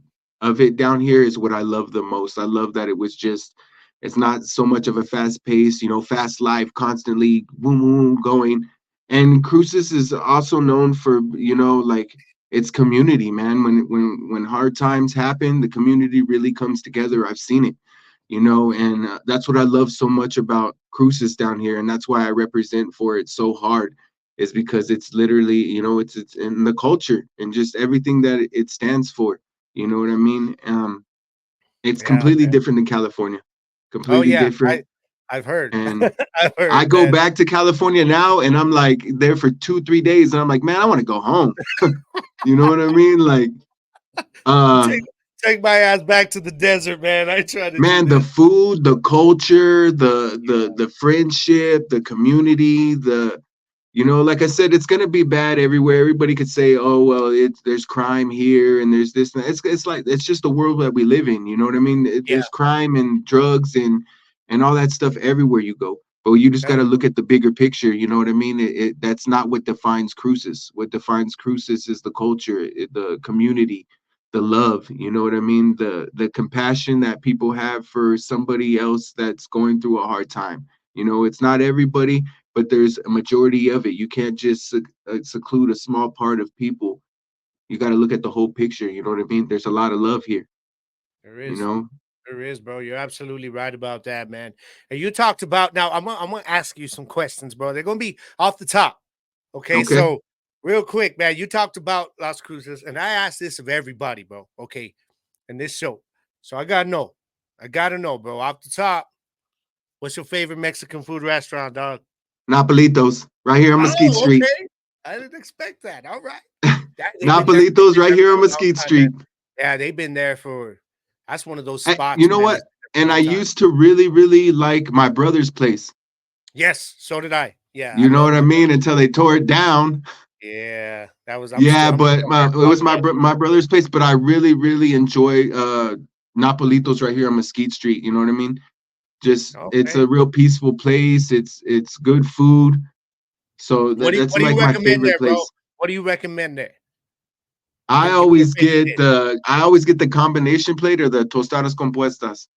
it down here is what I love the most. I love that it was just it's not so much of a fast pace, you know, fast life, constantly boom, boom, boom, going. And cruises is also known for, you know, like it's community, man. When hard times happen, the community really comes together. I've seen it, you know, and that's what I love so much about cruises down here, and that's why I represent for it so hard. Is because it's literally, you know, it's in the culture and just everything that it stands for. You know what I mean? It's Yeah, completely man. different than California, Oh completely yeah, different. I've heard. And I've I heard, go man. back to California now, and I'm like there for 2 3 days, and I'm like, man, I want to go home. You know what I mean? Like, uh, Take take my ass back to the desert, man. I try to do man, the that. food, the culture, the Yeah, the friendship, the community, the you know, like I said, it's gonna be bad everywhere. Everybody could say, "Oh, well, it's there's crime here and there's this." And that. It's like it's just the world that we live in. You know what I mean? yeah. There's crime and drugs and all that stuff everywhere you go. But you just got That's to look at the bigger picture. You know what I mean? That's not what defines cruises. What defines cruises is the culture, the community, the love. You know what I mean? The compassion that people have for somebody else that's going through a hard time. You know, it's not everybody, but there's a majority of it. You can't just seclude a small part of people. You got to look at the whole picture. You know what I mean? There's a lot of love here. there You is. know? There is, bro. You're absolutely right about that, man. And you talked about now. I'm gonna ask you some questions, bro. They're gonna be off the top. Okay, Okay. so real quick, man. You talked about Las Cruces, and I asked this of everybody, bro. Okay, in this show, so I gotta know. I gotta know, bro. Off the top, what's your favorite Mexican food restaurant, dog? Napolitos, right here on Mesquite Oh, Street. okay. I didn't expect that. All right. They've Napolitos, been right there here for on a long Mesquite time, man. Street. Yeah, they've been there for. That's one of those You spots, know man. what? That's been there for a And I long time. used to really, really like my brother's place. Yes, so did I. Yeah, I You know love what I my mean? brother. Until they tore it down. Yeah, that was Yeah, I'm but still there it for was my brother. my brother's place. But I really, really enjoy Napolitos right here on Mesquite Street. You know what I mean? Just it's Okay. a real peaceful place. It's good food. So that's What do like you my recommend favorite there, bro? place. What do you recommend there? Give me a I favorite get dish. the combination plate or the tostadas compuestas.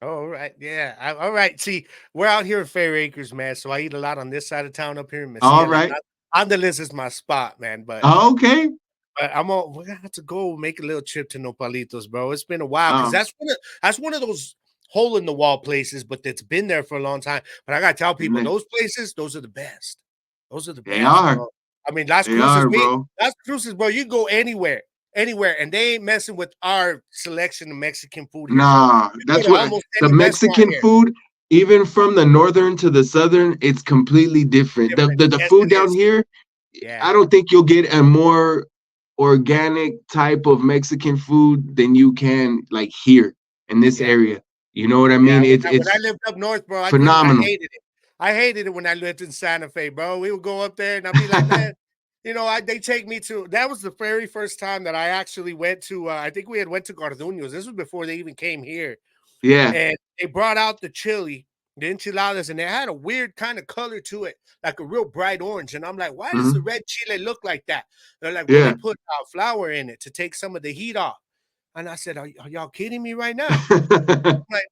Oh, all right. Yeah. All right. See, we're out here in Fair Acres, man. So I eat a lot on this side of town up here in All Messier. right. Angeles is my spot, man. Okay. But we're gonna have to go make a little trip to Nopalitos, bro. It's been a while because Um, that's one of those hole in the wall places, but it's been there for a long time. But I gotta tell and people they, those places, those are the best. Those are the they best, are. bro. I mean, Las They Cruces, are, bro. bro. You can go anywhere, and they ain't messing with our selection of Mexican food here, bro. Nah, You go that's to what almost the any restaurant Mexican here. food, even from the northern to the southern, it's completely different. Different. The Yes, food it down is. here, Yeah, I don't think you'll get a more organic type of Mexican food than you can like here in this yeah. area. You know what I Yeah, mean? when I It's lived up north, bro, I phenomenal. hated it. I hated it when I lived in Santa Fe, bro. We would go up there and I'd be like, man, they take me to that was the very first time that I actually went to I think we had went to Garduño's. This was before they even came here. Yeah. And they brought out the chili, the enchiladas, and they had a weird kind of color to it, like a real bright orange. And I'm like, why does the Mhm. red chile look like that? They're like, well, they Yeah. put flour in it to take some of the heat off. And I said, are y'all kidding me right now? Like,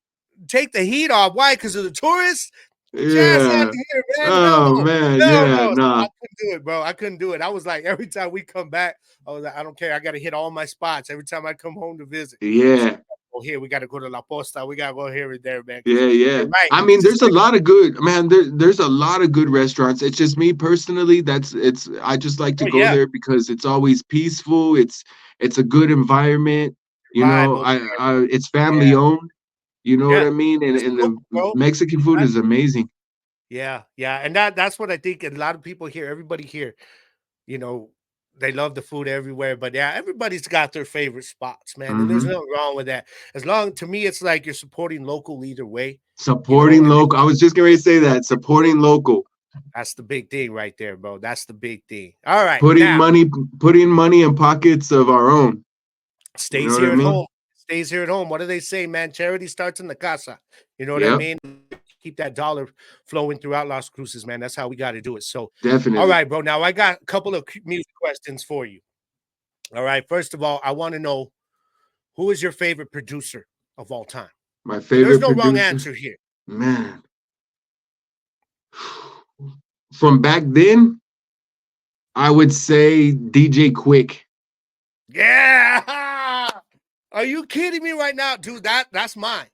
take the heat off. Why? Because of the tourists? Get your ass out of Yeah. here, man. Hell Oh no. man, Hell yeah, no. So I nah. couldn't do it, bro. I couldn't do it. I was like, every time we come back, I was like, I don't care. I got to hit all my spots every time I come home to visit. So, Yeah. oh, here, we got to go to La Posta. We got to go here and there, man. Because Yeah, yeah. you're right. I mean, It's there's just a lot of good, man. There's a lot of good restaurants. It's just me personally. I just like to oh, go yeah. there because it's always peaceful. It's a good environment. You Vibe know, over there, man. it's family Yeah. owned. You know what Yeah. I mean? It's And the local, bro. Mexican food is Exactly. amazing. Yeah. Yeah. And that's what I think a lot of people here, everybody here, you know, they love the food everywhere, but yeah, everybody's got their favorite spots, man. And there's Hmm. nothing wrong with that. As long to me, it's like you're supporting local either way, you know. Supporting local. I was just going to say that supporting local. That's the big thing right there, bro. That's the big thing. All right, Putting now money in pockets of our own. You know stays what I here at mean? home. Stays here at home. What do they say, man? Charity starts in the casa. You know what I Yep, mean? Keep that dollar flowing throughout Las Cruces, man. That's how we got to do it. So, all definitely. right, bro. Now I got a couple of music questions for you. All right. First of all, I want to know who is your favorite producer of all time? My And there's favorite no wrong producer, answer here. man. From back then, I would say DJ Quick. Yeah. Are you kidding me right now, dude? That's mine.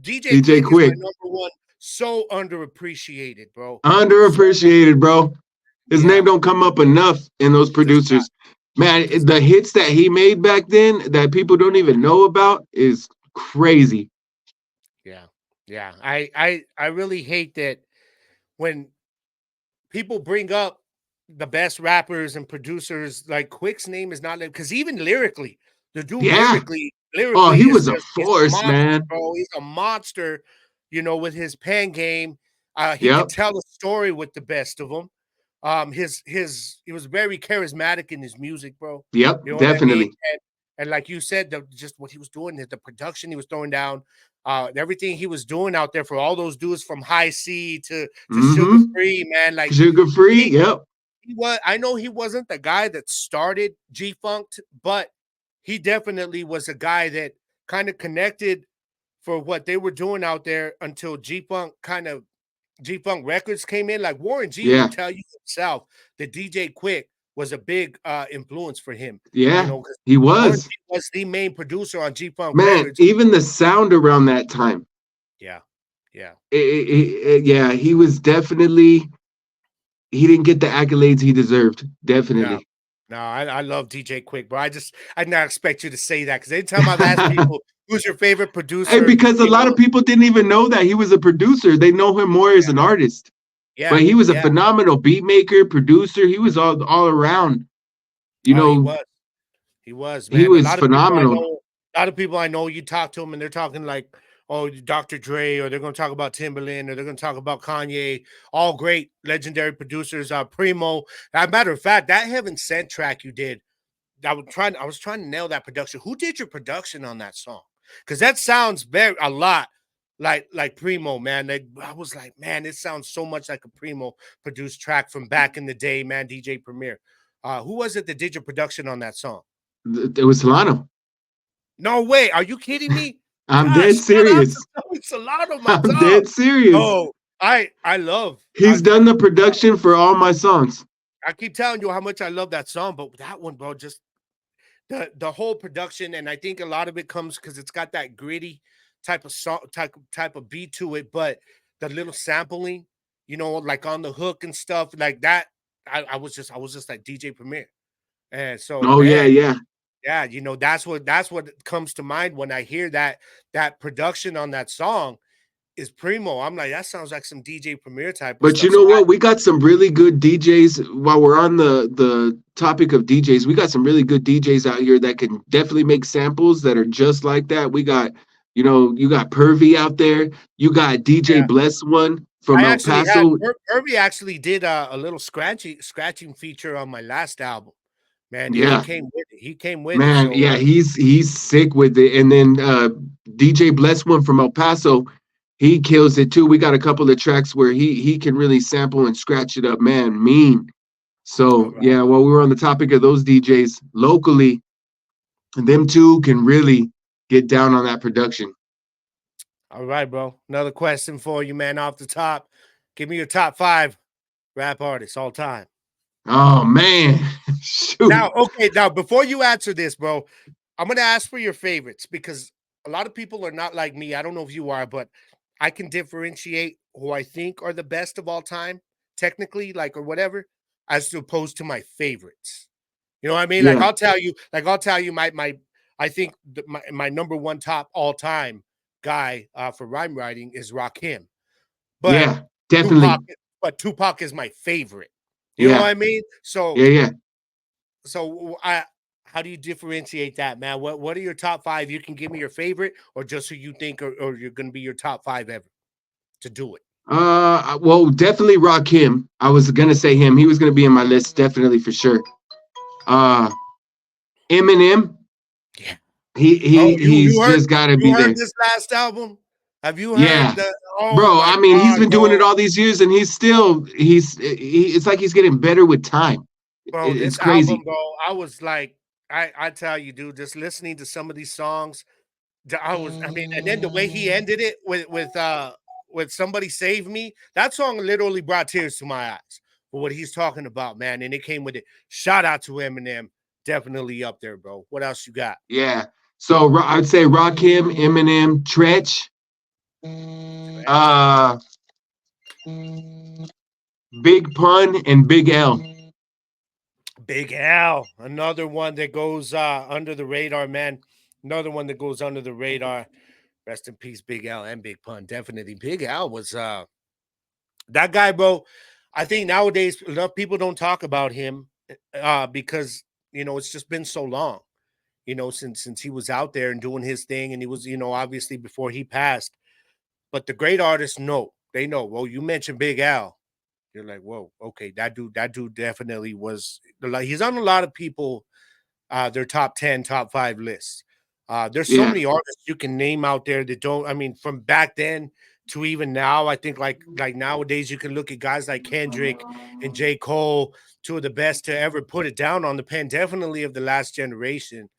DJ DJ Quick is my Quick. number one. So underappreciated, bro. So Underappreciated, bro. His name yeah, don't come up enough in those does not. producers. Man, Does the hits that he made back then that people don't even know about is crazy. yeah, yeah. I really hate that when people bring up the best rappers and producers, like Quick's name is not because even lyrically, the dude Yeah. lyrically, Oh, lyrically he is was a just he's a force, monster, man. bro. He's a monster, you know, with his pen game. He could Yep. tell a story with the best of them. He was very charismatic in his music, bro. Yep. You know what I mean? Definitely. And like you said, just what he was doing, the production he was throwing down, everything he was doing out there for all those dudes from High C to Sugar Mm-hmm. Free, man. Like Sugar free. he, Yep. he was. I know he wasn't the guy that started G Funk, but he definitely was a guy that kind of connected for what they were doing out there until G Funk Records came in. Like Warren G will Yeah. tell you himself that DJ Quick was a big influence for him. You Yeah. know, because He Warren was. G was the main producer on G Funk Man, Records. even the sound around that time. Yeah, yeah, Yeah, he was definitely he didn't get the accolades he deserved. no, Definitely. no. I love DJ Quick, but I did not expect you to say that because anytime I've asked people who's your favorite And producer, because a you lot of know, people didn't even know that he was a producer. They know him more as an artist. yeah, But he was a yeah. phenomenal beat maker, producer. He was all around. You Oh, know, he was, he man. A was lot of people I phenomenal. know, you talk to them and they're talking like, oh, Dr. Dre, or they're going to talk about Timberland, or they're going to talk about Kanye, all great legendary producers. Primo. As a matter of fact, that Heaven Sent track you did, I was trying to nail that production. Who did your production on that song? Because that sounds a lot like Primo, man. I was like, man, it sounds so much like a Primo produced track from back in the day, man. DJ Premier. Who was it that did your production on that song? It was Solano. No way. Are you kidding me? I'm Gosh, dead shout out to serious. Tony Solano, my I'm dog. dead serious. Oh, I love. He's done the production for all my songs. I keep telling you how much I love that song, but that one, bro, just the whole production, and I think a lot of it comes because it's got that gritty type of song, type of beat to it, but the little sampling, you know, like on the hook and stuff like that. I was just like DJ Premier, and so Oh yeah, man, yeah. yeah, you know, that's what comes to mind when I hear that production on that song is Primo. I'm like, that sounds like some DJ Premier type of But you stuff. know So what? We got some really good DJs. While we're on the topic of DJs, we got some really good DJs out here that can definitely make samples that are just like that. We got, you got Pervy out there. You got DJ yeah, Bless One from I El actually had Paso. Herbie actually did a little scratching feature on my last album. Man, he Yeah, came with it. He came with it. man. So Yeah, he's sick with it. And then DJ Bless One from El Paso, he kills it too. We got a couple of tracks where he can really sample and scratch it up, man. Mean. all So right, yeah, while we were on the topic of those DJs locally, them two can really get down on that production. all right, bro. Another question for you, man. Off the top, give me your top 5 rap artists all time. Oh man, shoot. Now, okay, now before you answer this, bro, I'm gonna ask for your favorites because a lot of people are not like me. I don't know if you are, but I can differentiate who I think are the best of all time, technically, like or whatever, as opposed to my favorites. You know what I mean? Yeah, I'll tell you my I think my number one top all time guy for rhyme writing is Rakim, but yeah, Tupac, definitely. Tupac is my favorite. You know what Yeah, I mean? yeah, yeah. So I how do you differentiate that, man? What are your top 5? You can give me your favorite or just who you think or you're gonna be your top 5 ever to do it. Well, definitely Rakim. I was gonna say him. He was gonna be in my list, definitely for sure. Uh, Eminem. Yeah. Oh, He's just got to you be heard there. this last album? Have you heard Yeah, the? Oh bro. my I mean, he's God, been doing bro! it all these years, and it's like he's getting better with time. Bro, It's this album, crazy. bro. I was like, I tell you, dude, just listening to some of these songs, I mean, and then the way he ended it with "Somebody Save Me," that song literally brought tears to my eyes for what he's talking about, man. And it came with it. Shout out to Eminem, definitely up there, bro. What else you got? Yeah. So I'd say Rakim, Eminem, Tretch, Stretch. uh, Big Pun, and Big L. Big Al, another one that goes under the radar, man. Another one that goes under the radar. Rest in peace, Big Al and Big Pun. Definitely. Big Al was that guy, bro. I think nowadays enough people don't talk about him because it's just been so long, since he was out there and doing his thing, and he was, obviously before he passed. But the great artists know, they know. Well, you mentioned Big Al. You're like, whoa, okay, that dude definitely was like he's on a lot of people their top 10, top 5 lists. There's so Yeah. many artists you can name out there that don't. I mean, from back then to even now, I think like nowadays you can look at guys like Kendrick and J. Cole, two of the best to ever put it down on the pen, definitely of the last generation,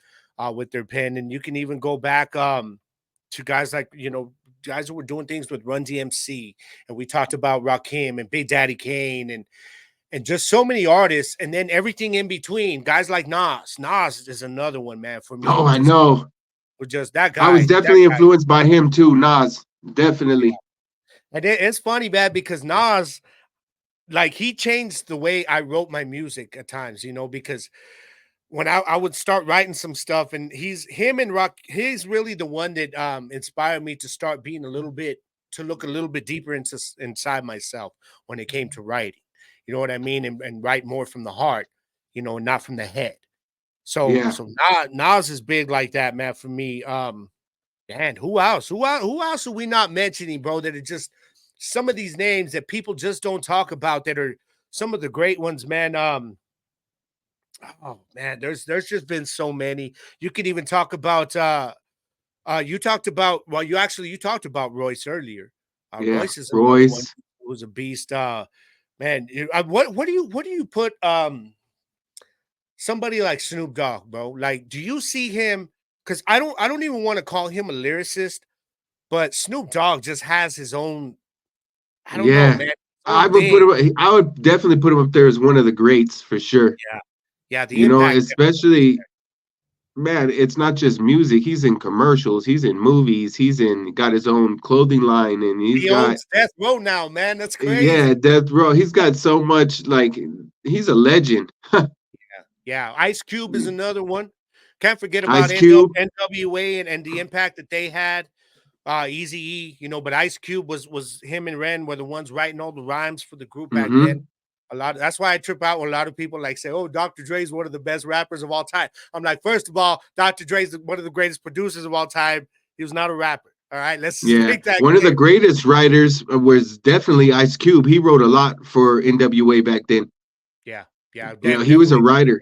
with their pen. And you can even go back to guys like guys who were doing things with Run DMC, and we talked about Rakim and Big Daddy Kane and just so many artists, and then everything in between. Guys like Nas. Nas is another one, man, for Oh, me. I know. Just that I was guy. That definitely guy. influenced by him too, Nas. Definitely. And it's funny, man, because Nas, like, he changed the way I wrote my music at times, because when I would start writing some stuff, and he's really the one that inspired me to start being to look a little bit deeper inside myself when it came to writing. You know what I mean? And write more from the heart, not from the head. So Yeah. so Nas is big like that, man, for me. Man, who else? Who else are we not mentioning, bro? That are just some of these names that people just don't talk about that are some of the great ones, man. Oh man, there's just been so many. You could even talk about you talked about well, you talked about Royce earlier. Yeah. Royce is another one Royce. who's a beast. Man, what do you put somebody like Snoop Dogg, bro? Like, do you see him? Because I don't even want to call him a lyricist, but Snoop Dogg just has his own, I don't know, Yeah. man, his own thing. I would definitely put him up there as one of the greats for sure. Yeah. Yeah, the impact. Especially, man, it's not just music. He's in commercials, he's in movies, he's in got his own clothing line, and he's He got, owns Death Row now, man. That's yeah, crazy. Death Row. He's got so much, like, he's a legend. Yeah, Ice Cube is another one. Can't forget about Ice Cube. NWA and the impact that they had. Easy E, but Ice Cube was him and Ren were the ones writing all the rhymes for the group back then. Hmm. That's why I trip out when a lot of people like say, "Oh, Dr. Dre's one of the best rappers of all time." I'm like, first of all, Dr. Dre's one of the greatest producers of all time. He was not a rapper. All right, let's just Yeah. make that One of the clear. greatest writers was definitely Ice Cube. He wrote a lot for NWA back then. Yeah, yeah, He was a definitely writer.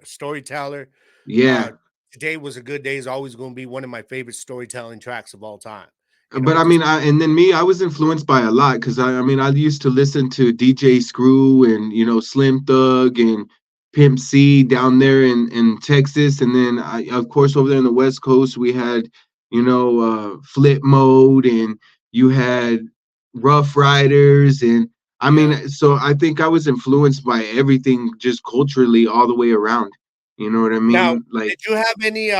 storyteller. Yeah. Uh, Today Was a Good Day is always going to be one of my favorite storytelling tracks of all time. But I Just mean, and then me, I was influenced by a lot because I mean, I used to listen to DJ Screw and Slim Thug and Pimp C down there in Texas, and then of course, over there in the West Coast, we had Flip Mode, and you had Rough Riders, and I yeah. mean, so I think I was influenced by everything just culturally all the way around. You know what I Now, mean? Like, did you have any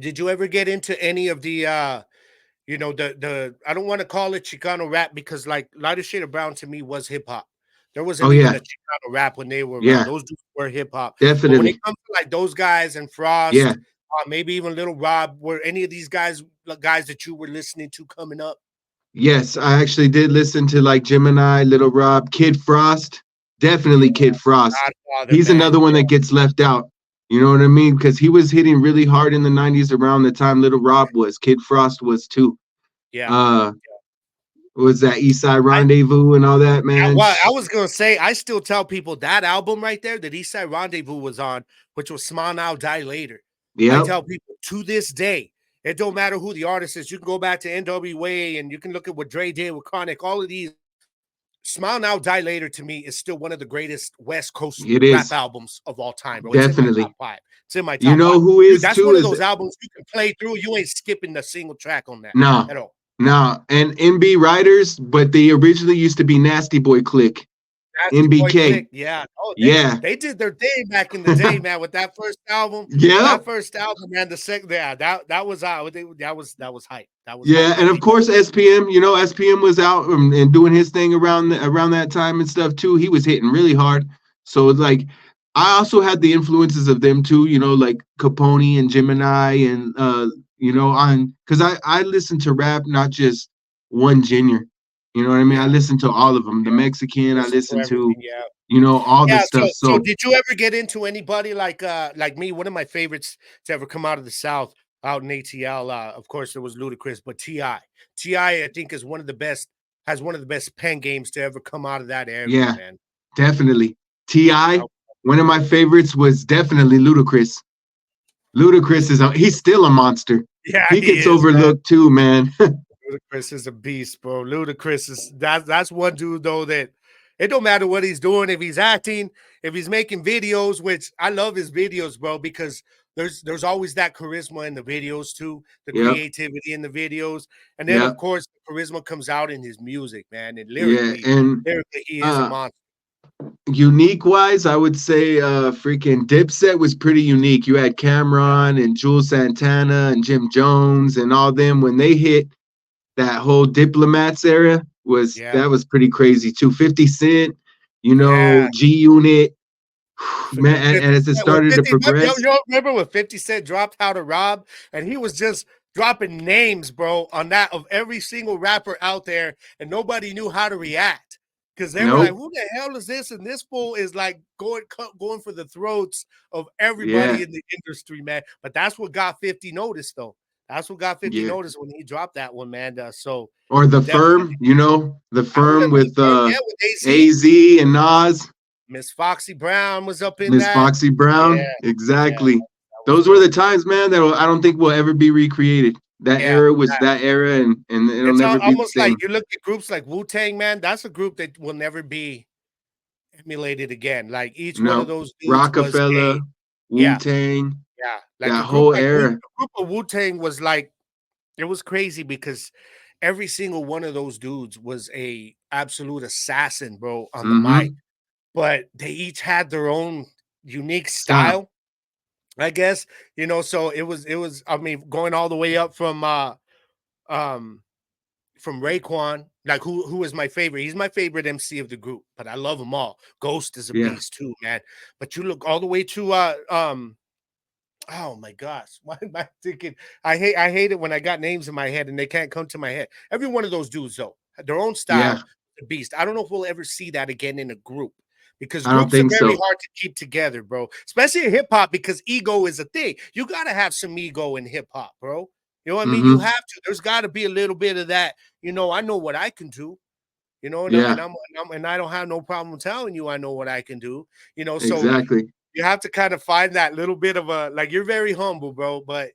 did you ever get into any of the the I don't want to call it Chicano rap because like Lighter Shade of Brown to me was hip hop. There oh wasn't even yeah, a Chicano rap when they were around. yeah, Those dudes were hip hop. But when it definitely, comes to like those guys and yeah. Frost, maybe even Little Rob, were any of these guys guys that you were listening to coming up? Yes, I actually did listen to like Gemini, Little Rob, Kid Frost. Yeah, Definitely Kid Frost. Godfather, He's man. another one that gets left out. You know what I mean? Because he was hitting really hard in the 90s around the time Little Rob was. Kid Frost was too. Yeah. Uh Was that East Side Rendezvous and all that, man? Well, I was gonna say, I still tell people that album right there that East Side Rendezvous was on, which was Smile Now, Die Later. I Yep. tell people to this day, it don't matter who the artist is. You can go back to NWA and you can look at what Dre did with Chronic. All of these, Smile Now, Die Later to me is still one of the greatest West Coast It rap is. albums of all time, bro. It's in my Definitely. top 5. It's in my You top know 5. who Dude, is that's too one of is those albums you can play through. You ain't skipping a single track on that no, at all. no, and NB Writers, but they originally used to be Nasty Boy Click. Nasty Boy NBK. Click, yeah. Oh, Yeah. they did their thing back in the day, man, with that first album. Yep. That first album, man, the second, yeah, that was that was hype. That was Yeah, hype. and of course SPM, you know, SPM was out and doing his thing around that time and stuff too. He was hitting really hard. So like I also had the influences of them too, you know, like Capone and Gemini and you know, on because I listen to rap, not just one genre. You know what I mean? I Yeah, listen to all of them. The yeah. Mexican, I Listen to listen to, everything, yeah. you know, all the Yeah, stuff. so So did you ever get into anybody like me? One of my favorites to ever come out of the South, out in ATL, of course, there was Ludacris, but Ti, I think is one of the best, has one of the best pen games to ever come out of that area, yeah, man. definitely. Ti, That one of my favorites was definitely Ludacris. Ludacris is he's still a monster. Yeah, He he gets is, man. overlooked too, man. Ludacris is a beast, bro. Ludacris is that's one dude though that it don't matter what he's doing, if he's acting, if he's making videos, which I love his videos, bro, because there's always that charisma in the videos too, the Yep, creativity in the videos, and then of yep, course the charisma comes out in his music, man. And yeah. lyrically, And he is a uh monster. unique wise, I would say freaking Dipset was pretty unique. You had Yeah, Cameron and Jules Santana and Jim Jones and all them when they hit that whole Diplomats era yeah, that was pretty crazy too. 50 Cent, you know, yeah. G Unit, man, When 50 and as it Cent, when started to 50, progress, you remember when 50 Cent dropped How to Rob, and he was just dropping names, bro, on that of every single rapper out there, and nobody knew how to react because they were like, nope, "Who the hell is this?" And this fool is like going for the throats of everybody yeah, in the industry, man. But that's what got 50 noticed, though. That's what got 50 yeah. noticed when he dropped that one, man. So Or the definitely, firm, you know, the I firm remember the with firm, yeah, with AZ. AZ and Nas, Miss Foxy Brown was up in Miss that. Foxy Yeah, Brown. yeah, Exactly. that was Those were the dope. times, man, that I don't think will ever be recreated. That Yeah, era was that era, and it'll it's never be the almost like same. you look at groups like Wu-Tang, man, that's a group that will never be emulated again. Like each one of No, those dudes was Rockefeller, a Wu yeah, Tang, yeah. Like that whole era. A group of Wu-Tang was like it was crazy because every single one of those dudes was a absolute assassin, bro, on the mic. Mm-hmm. But they each had their own unique Style. style, I guess. So it was I mean, going all the way up um from Raekwon, like who is my favorite? He's my favorite MC of the group, but I love them all. Ghost is a Yeah. beast too, man. But you look all the way to oh my gosh, why am I thinking? I hate it when I got names in my head and they can't come to my head. Every one of those dudes though, had their own Yeah. style, the beast. I don't know if we'll ever see that again in a group because I don't groups are think very so. hard to keep together, bro. Especially in hip hop because ego is a thing. You gotta have some ego in hip hop, bro. You know what I mean? You Mm-hmm. have to. There's got to be a little bit of that. I know what I can do. And I, and Yeah, I'm and I don't have no problem telling you I know what I can do. So exactly. you have to kind of find that little bit of a like you're very humble, bro. But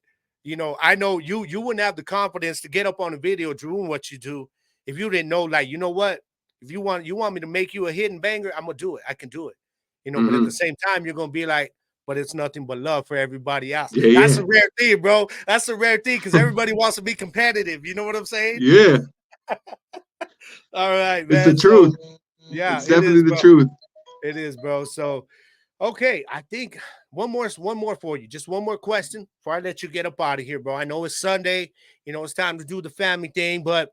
I know you wouldn't have the confidence to get up on a video doing what you do if you didn't know, like, you know what? If you want me to make you a hidden banger, I'm gonna do it. I can do it. But at the Mm-hmm. same time, you're gonna be like, but it's nothing but love for everybody else. Yeah, That's yeah. a rare thing, bro. That's a rare thing because everybody wants to be competitive. You know what I'm saying? Yeah. All right, It's the man. So truth. yeah, It's it definitely is, the bro. truth. It is, bro. So okay, I think one more for you. Just one more question before I let you get up out of here, bro. I know it's Sunday. It's time to do the family thing, but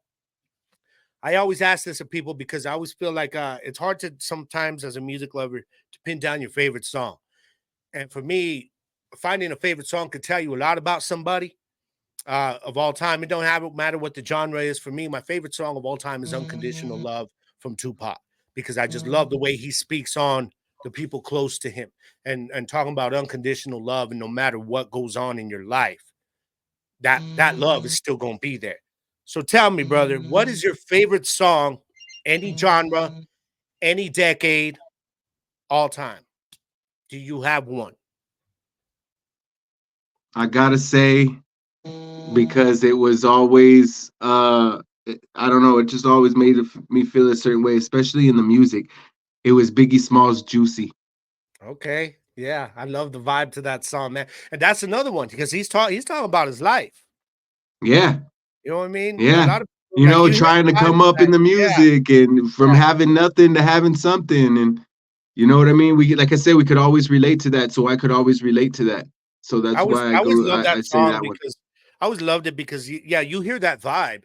I always ask this of people because I always feel like it's hard to sometimes as a music lover to pin down your favorite song. And for me, finding a favorite song can tell you a lot about somebody of all time. It don't have matter what the genre is. For me, my favorite song of all time is "Unconditional Love" from Tupac because I just love the way he speaks on the people close to him and talking about unconditional love, and no matter what goes on in your life, that love is still gonna be there. So tell me, brother, what is your favorite song, any genre, any decade, all time? Do you have one? I gotta say, because it was always I don't know, it just always made me feel a certain way, especially in the music. It was Biggie Small's Juicy. Okay. Yeah, I love the vibe to that song, man. And that's another one because he's talking about his life. Yeah, You know what I mean? A yeah. lot of people, like, you hear Trying to the vibe come to up that. in the Yeah, music and from exactly. having nothing to having something. And you know what I mean? Like I said, we could always relate to that. So I could always relate to that. So that's why I always loved I that say song that one. because I always loved it because yeah, you hear that vibe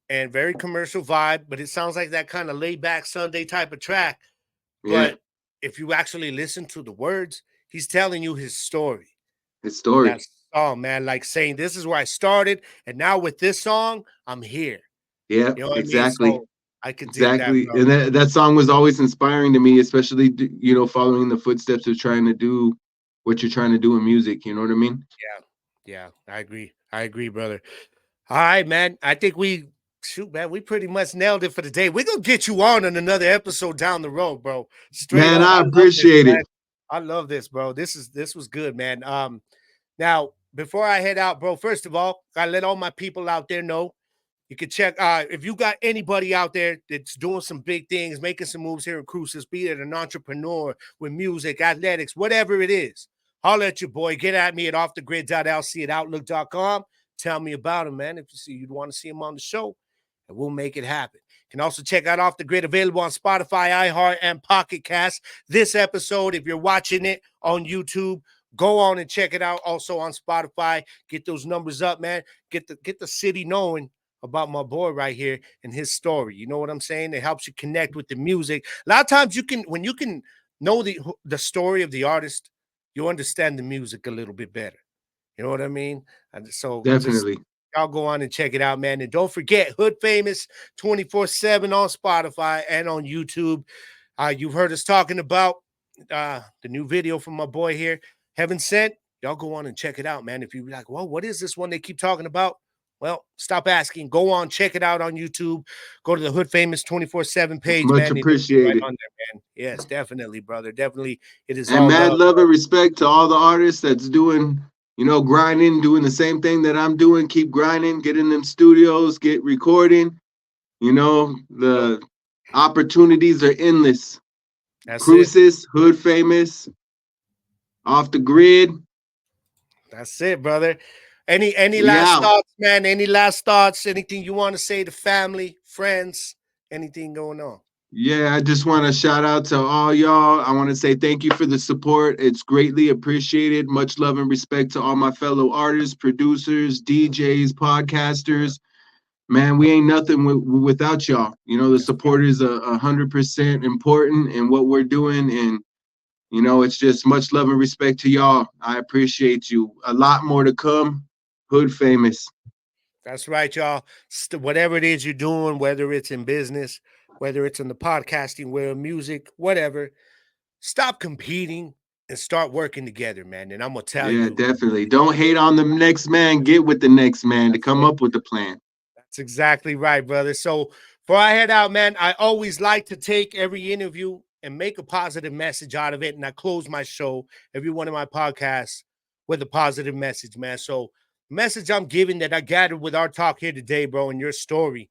and very commercial vibe, but it sounds like that kind of laid back Sunday type of track. Yeah, But if you actually listen to the words, he's telling you his story his in story. that song, man. Like saying, "This is where I started, and now with this song, I'm here." Yeah, You know what I mean? exactly. So I could dig that, Exactly. brother. And that song was always inspiring to me, especially, following the footsteps of trying to do what you're trying to do in music. You know what I mean? Yeah, yeah, I agree. I agree, brother. All right, man. I think we shoot, man. We pretty much nailed it for the day. We're gonna get you on another episode down the road, bro. Straight Man, up. I I love this, appreciate it. man. I love this, bro. This was good, man. Now before I head out, bro, first of all, gotta let all my people out there know you can check if you got anybody out there that's doing some big things, making some moves here in Cruces, be it an entrepreneur with music, athletics, whatever it is. Holler at your boy. Get at me at offthegrid.lc@outlook.com. Tell me about him, man. If you see you'd want to see him on the show, and we'll make it happen. You can also check out Off the Grid, available on Spotify, iHeart, and Pocket Cast. This episode, if you're watching it on YouTube, go on and check it out. Also on Spotify. Get those numbers up, man. Get the city knowing about my boy right here and his story. You know what I'm saying? It helps you connect with the music. A lot of times you can, when you can know the story of the artist, you understand the music a little bit better. You know what I mean? And so just Definitely. y'all go on and check it out, man. And don't forget Hood Famous 24/7 on Spotify and on YouTube. You've heard us talking about the new video from my boy here, Heaven Sent. Y'all go on and check it out, man. If you're like, well, what is this one they keep talking about? Well, stop asking. Go on, check it out on YouTube. Go to the Hood Famous 24/7 page, Much man. And it'll be right appreciated. on there, man. Yes, definitely, brother. Definitely. It is And all mad love, love bro. and respect to all the artists that's doing, grinding, doing the same thing that I'm doing. Keep grinding, get in them studios, get recording. Yo, The opportunities are endless. that's it. Cruces, Hood Famous, Off the Grid. That's it, brother. Any We last out. thoughts, man? Any last thoughts? Anything you want to say to family, friends, anything going on? Yeah, I just want to shout out to all y'all. I want to say thank you for the support. It's greatly appreciated. Much love and respect to all my fellow artists, producers, DJs, podcasters. Man, we ain't nothing without y'all. The That's right. support is 100% important in what we're doing, and it's just much love and respect to y'all. I appreciate you. A lot more to come. Hood Famous. That's right, y'all. Whatever it is you're doing, whether it's in business, whether it's in the podcasting world, music, whatever, stop competing and start working together, man. And I'm gonna tell Yeah, you, definitely. Don't hate on the next man. Get with the next man to that's come it. up with the plan. That's exactly right, brother. So before I head out, man, I always like to take every interview and make a positive message out of it. And I close my show, every one of my podcasts, with a positive message, man. So the message I'm giving that I gathered with our talk here today, bro, and your story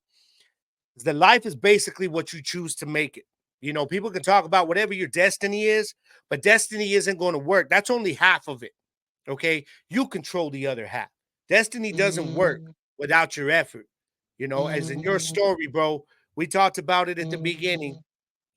is that life is basically what you choose to make it. You know, people can talk about whatever your destiny is, but destiny isn't going to work. That's only half of it. Okay. You control the other half. Destiny doesn't work without your effort. You know, as in your story, bro, we talked about it at the beginning.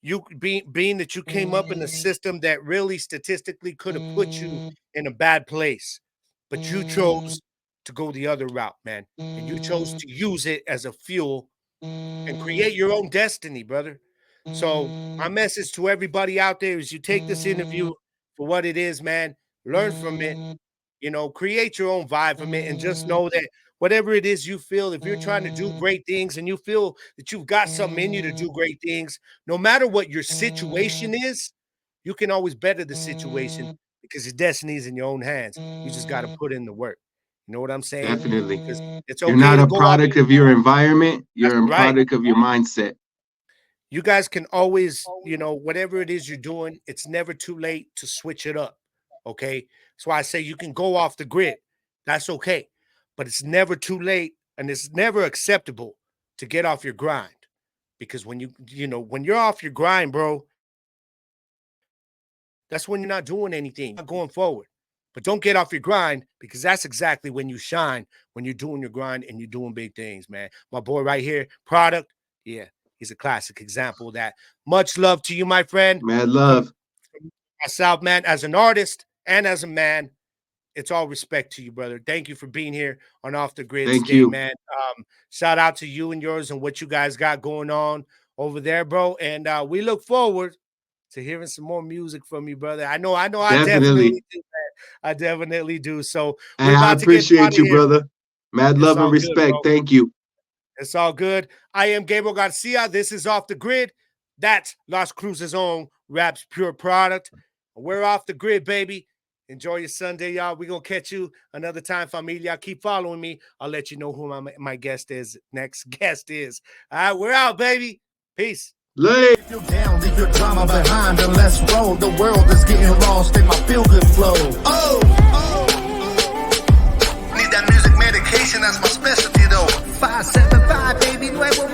You being that you came up in a system that really statistically could have put you in a bad place, but you chose to go the other route, man. And you chose to use it as a fuel and create your own destiny, brother. So my message to everybody out there is you take this interview for what it is, man. Learn from it, you know, create your own vibe from it and just know that whatever it is you feel, if you're trying to do great things and you feel that you've got something in you to do great things, no matter what your situation is, you can always better the situation because your destiny is in your own hands. You just got to put in the work. You know what I'm saying? Definitely. Because it's You're okay not to a go off. product of your environment. That's You're a right. product of your mindset. You guys can always, you know, whatever it is you're doing, it's never too late to switch it up. Okay. That's why I say you can go off the grid. That's okay. But it's never too late and it's never acceptable to get off your grind. Because when when you're off your grind, bro, that's when you're not doing anything, not going forward. But don't get off your grind because that's exactly when you shine, when you're doing your grind and you're doing big things, man. My boy right here, Product. Yeah, he's a classic example of that. Much love to you, my friend. Mad From love. myself, man, as an artist and as a man, it's all respect to you, brother. Thank you for being here on Off the Grid Thank today, you. man. Shout out to you and yours and what you guys got going on over there, bro. And we look forward to hearing some more music from you, brother. I know, I definitely do, man. I definitely do. So we're And I about to get out appreciate of you, here. brother. Mad It's love and all good, respect. bro. Thank you. It's all good. I am Gabriel Garcia. This is Off the Grid. That's Las Cruces' own Rapz Pure Product. We're off the grid, baby. Enjoy your Sunday, y'all. We're going to catch you another time, familia. Keep following me. I'll let you know who my guest is. Next guest is. All right, we're out, baby. Peace. Late. If you're down, leave your drama behind and let's roll. The world is getting lost in my feel-good flow. Oh! Need that music medication, that's my specialty though. 575, baby, nuevo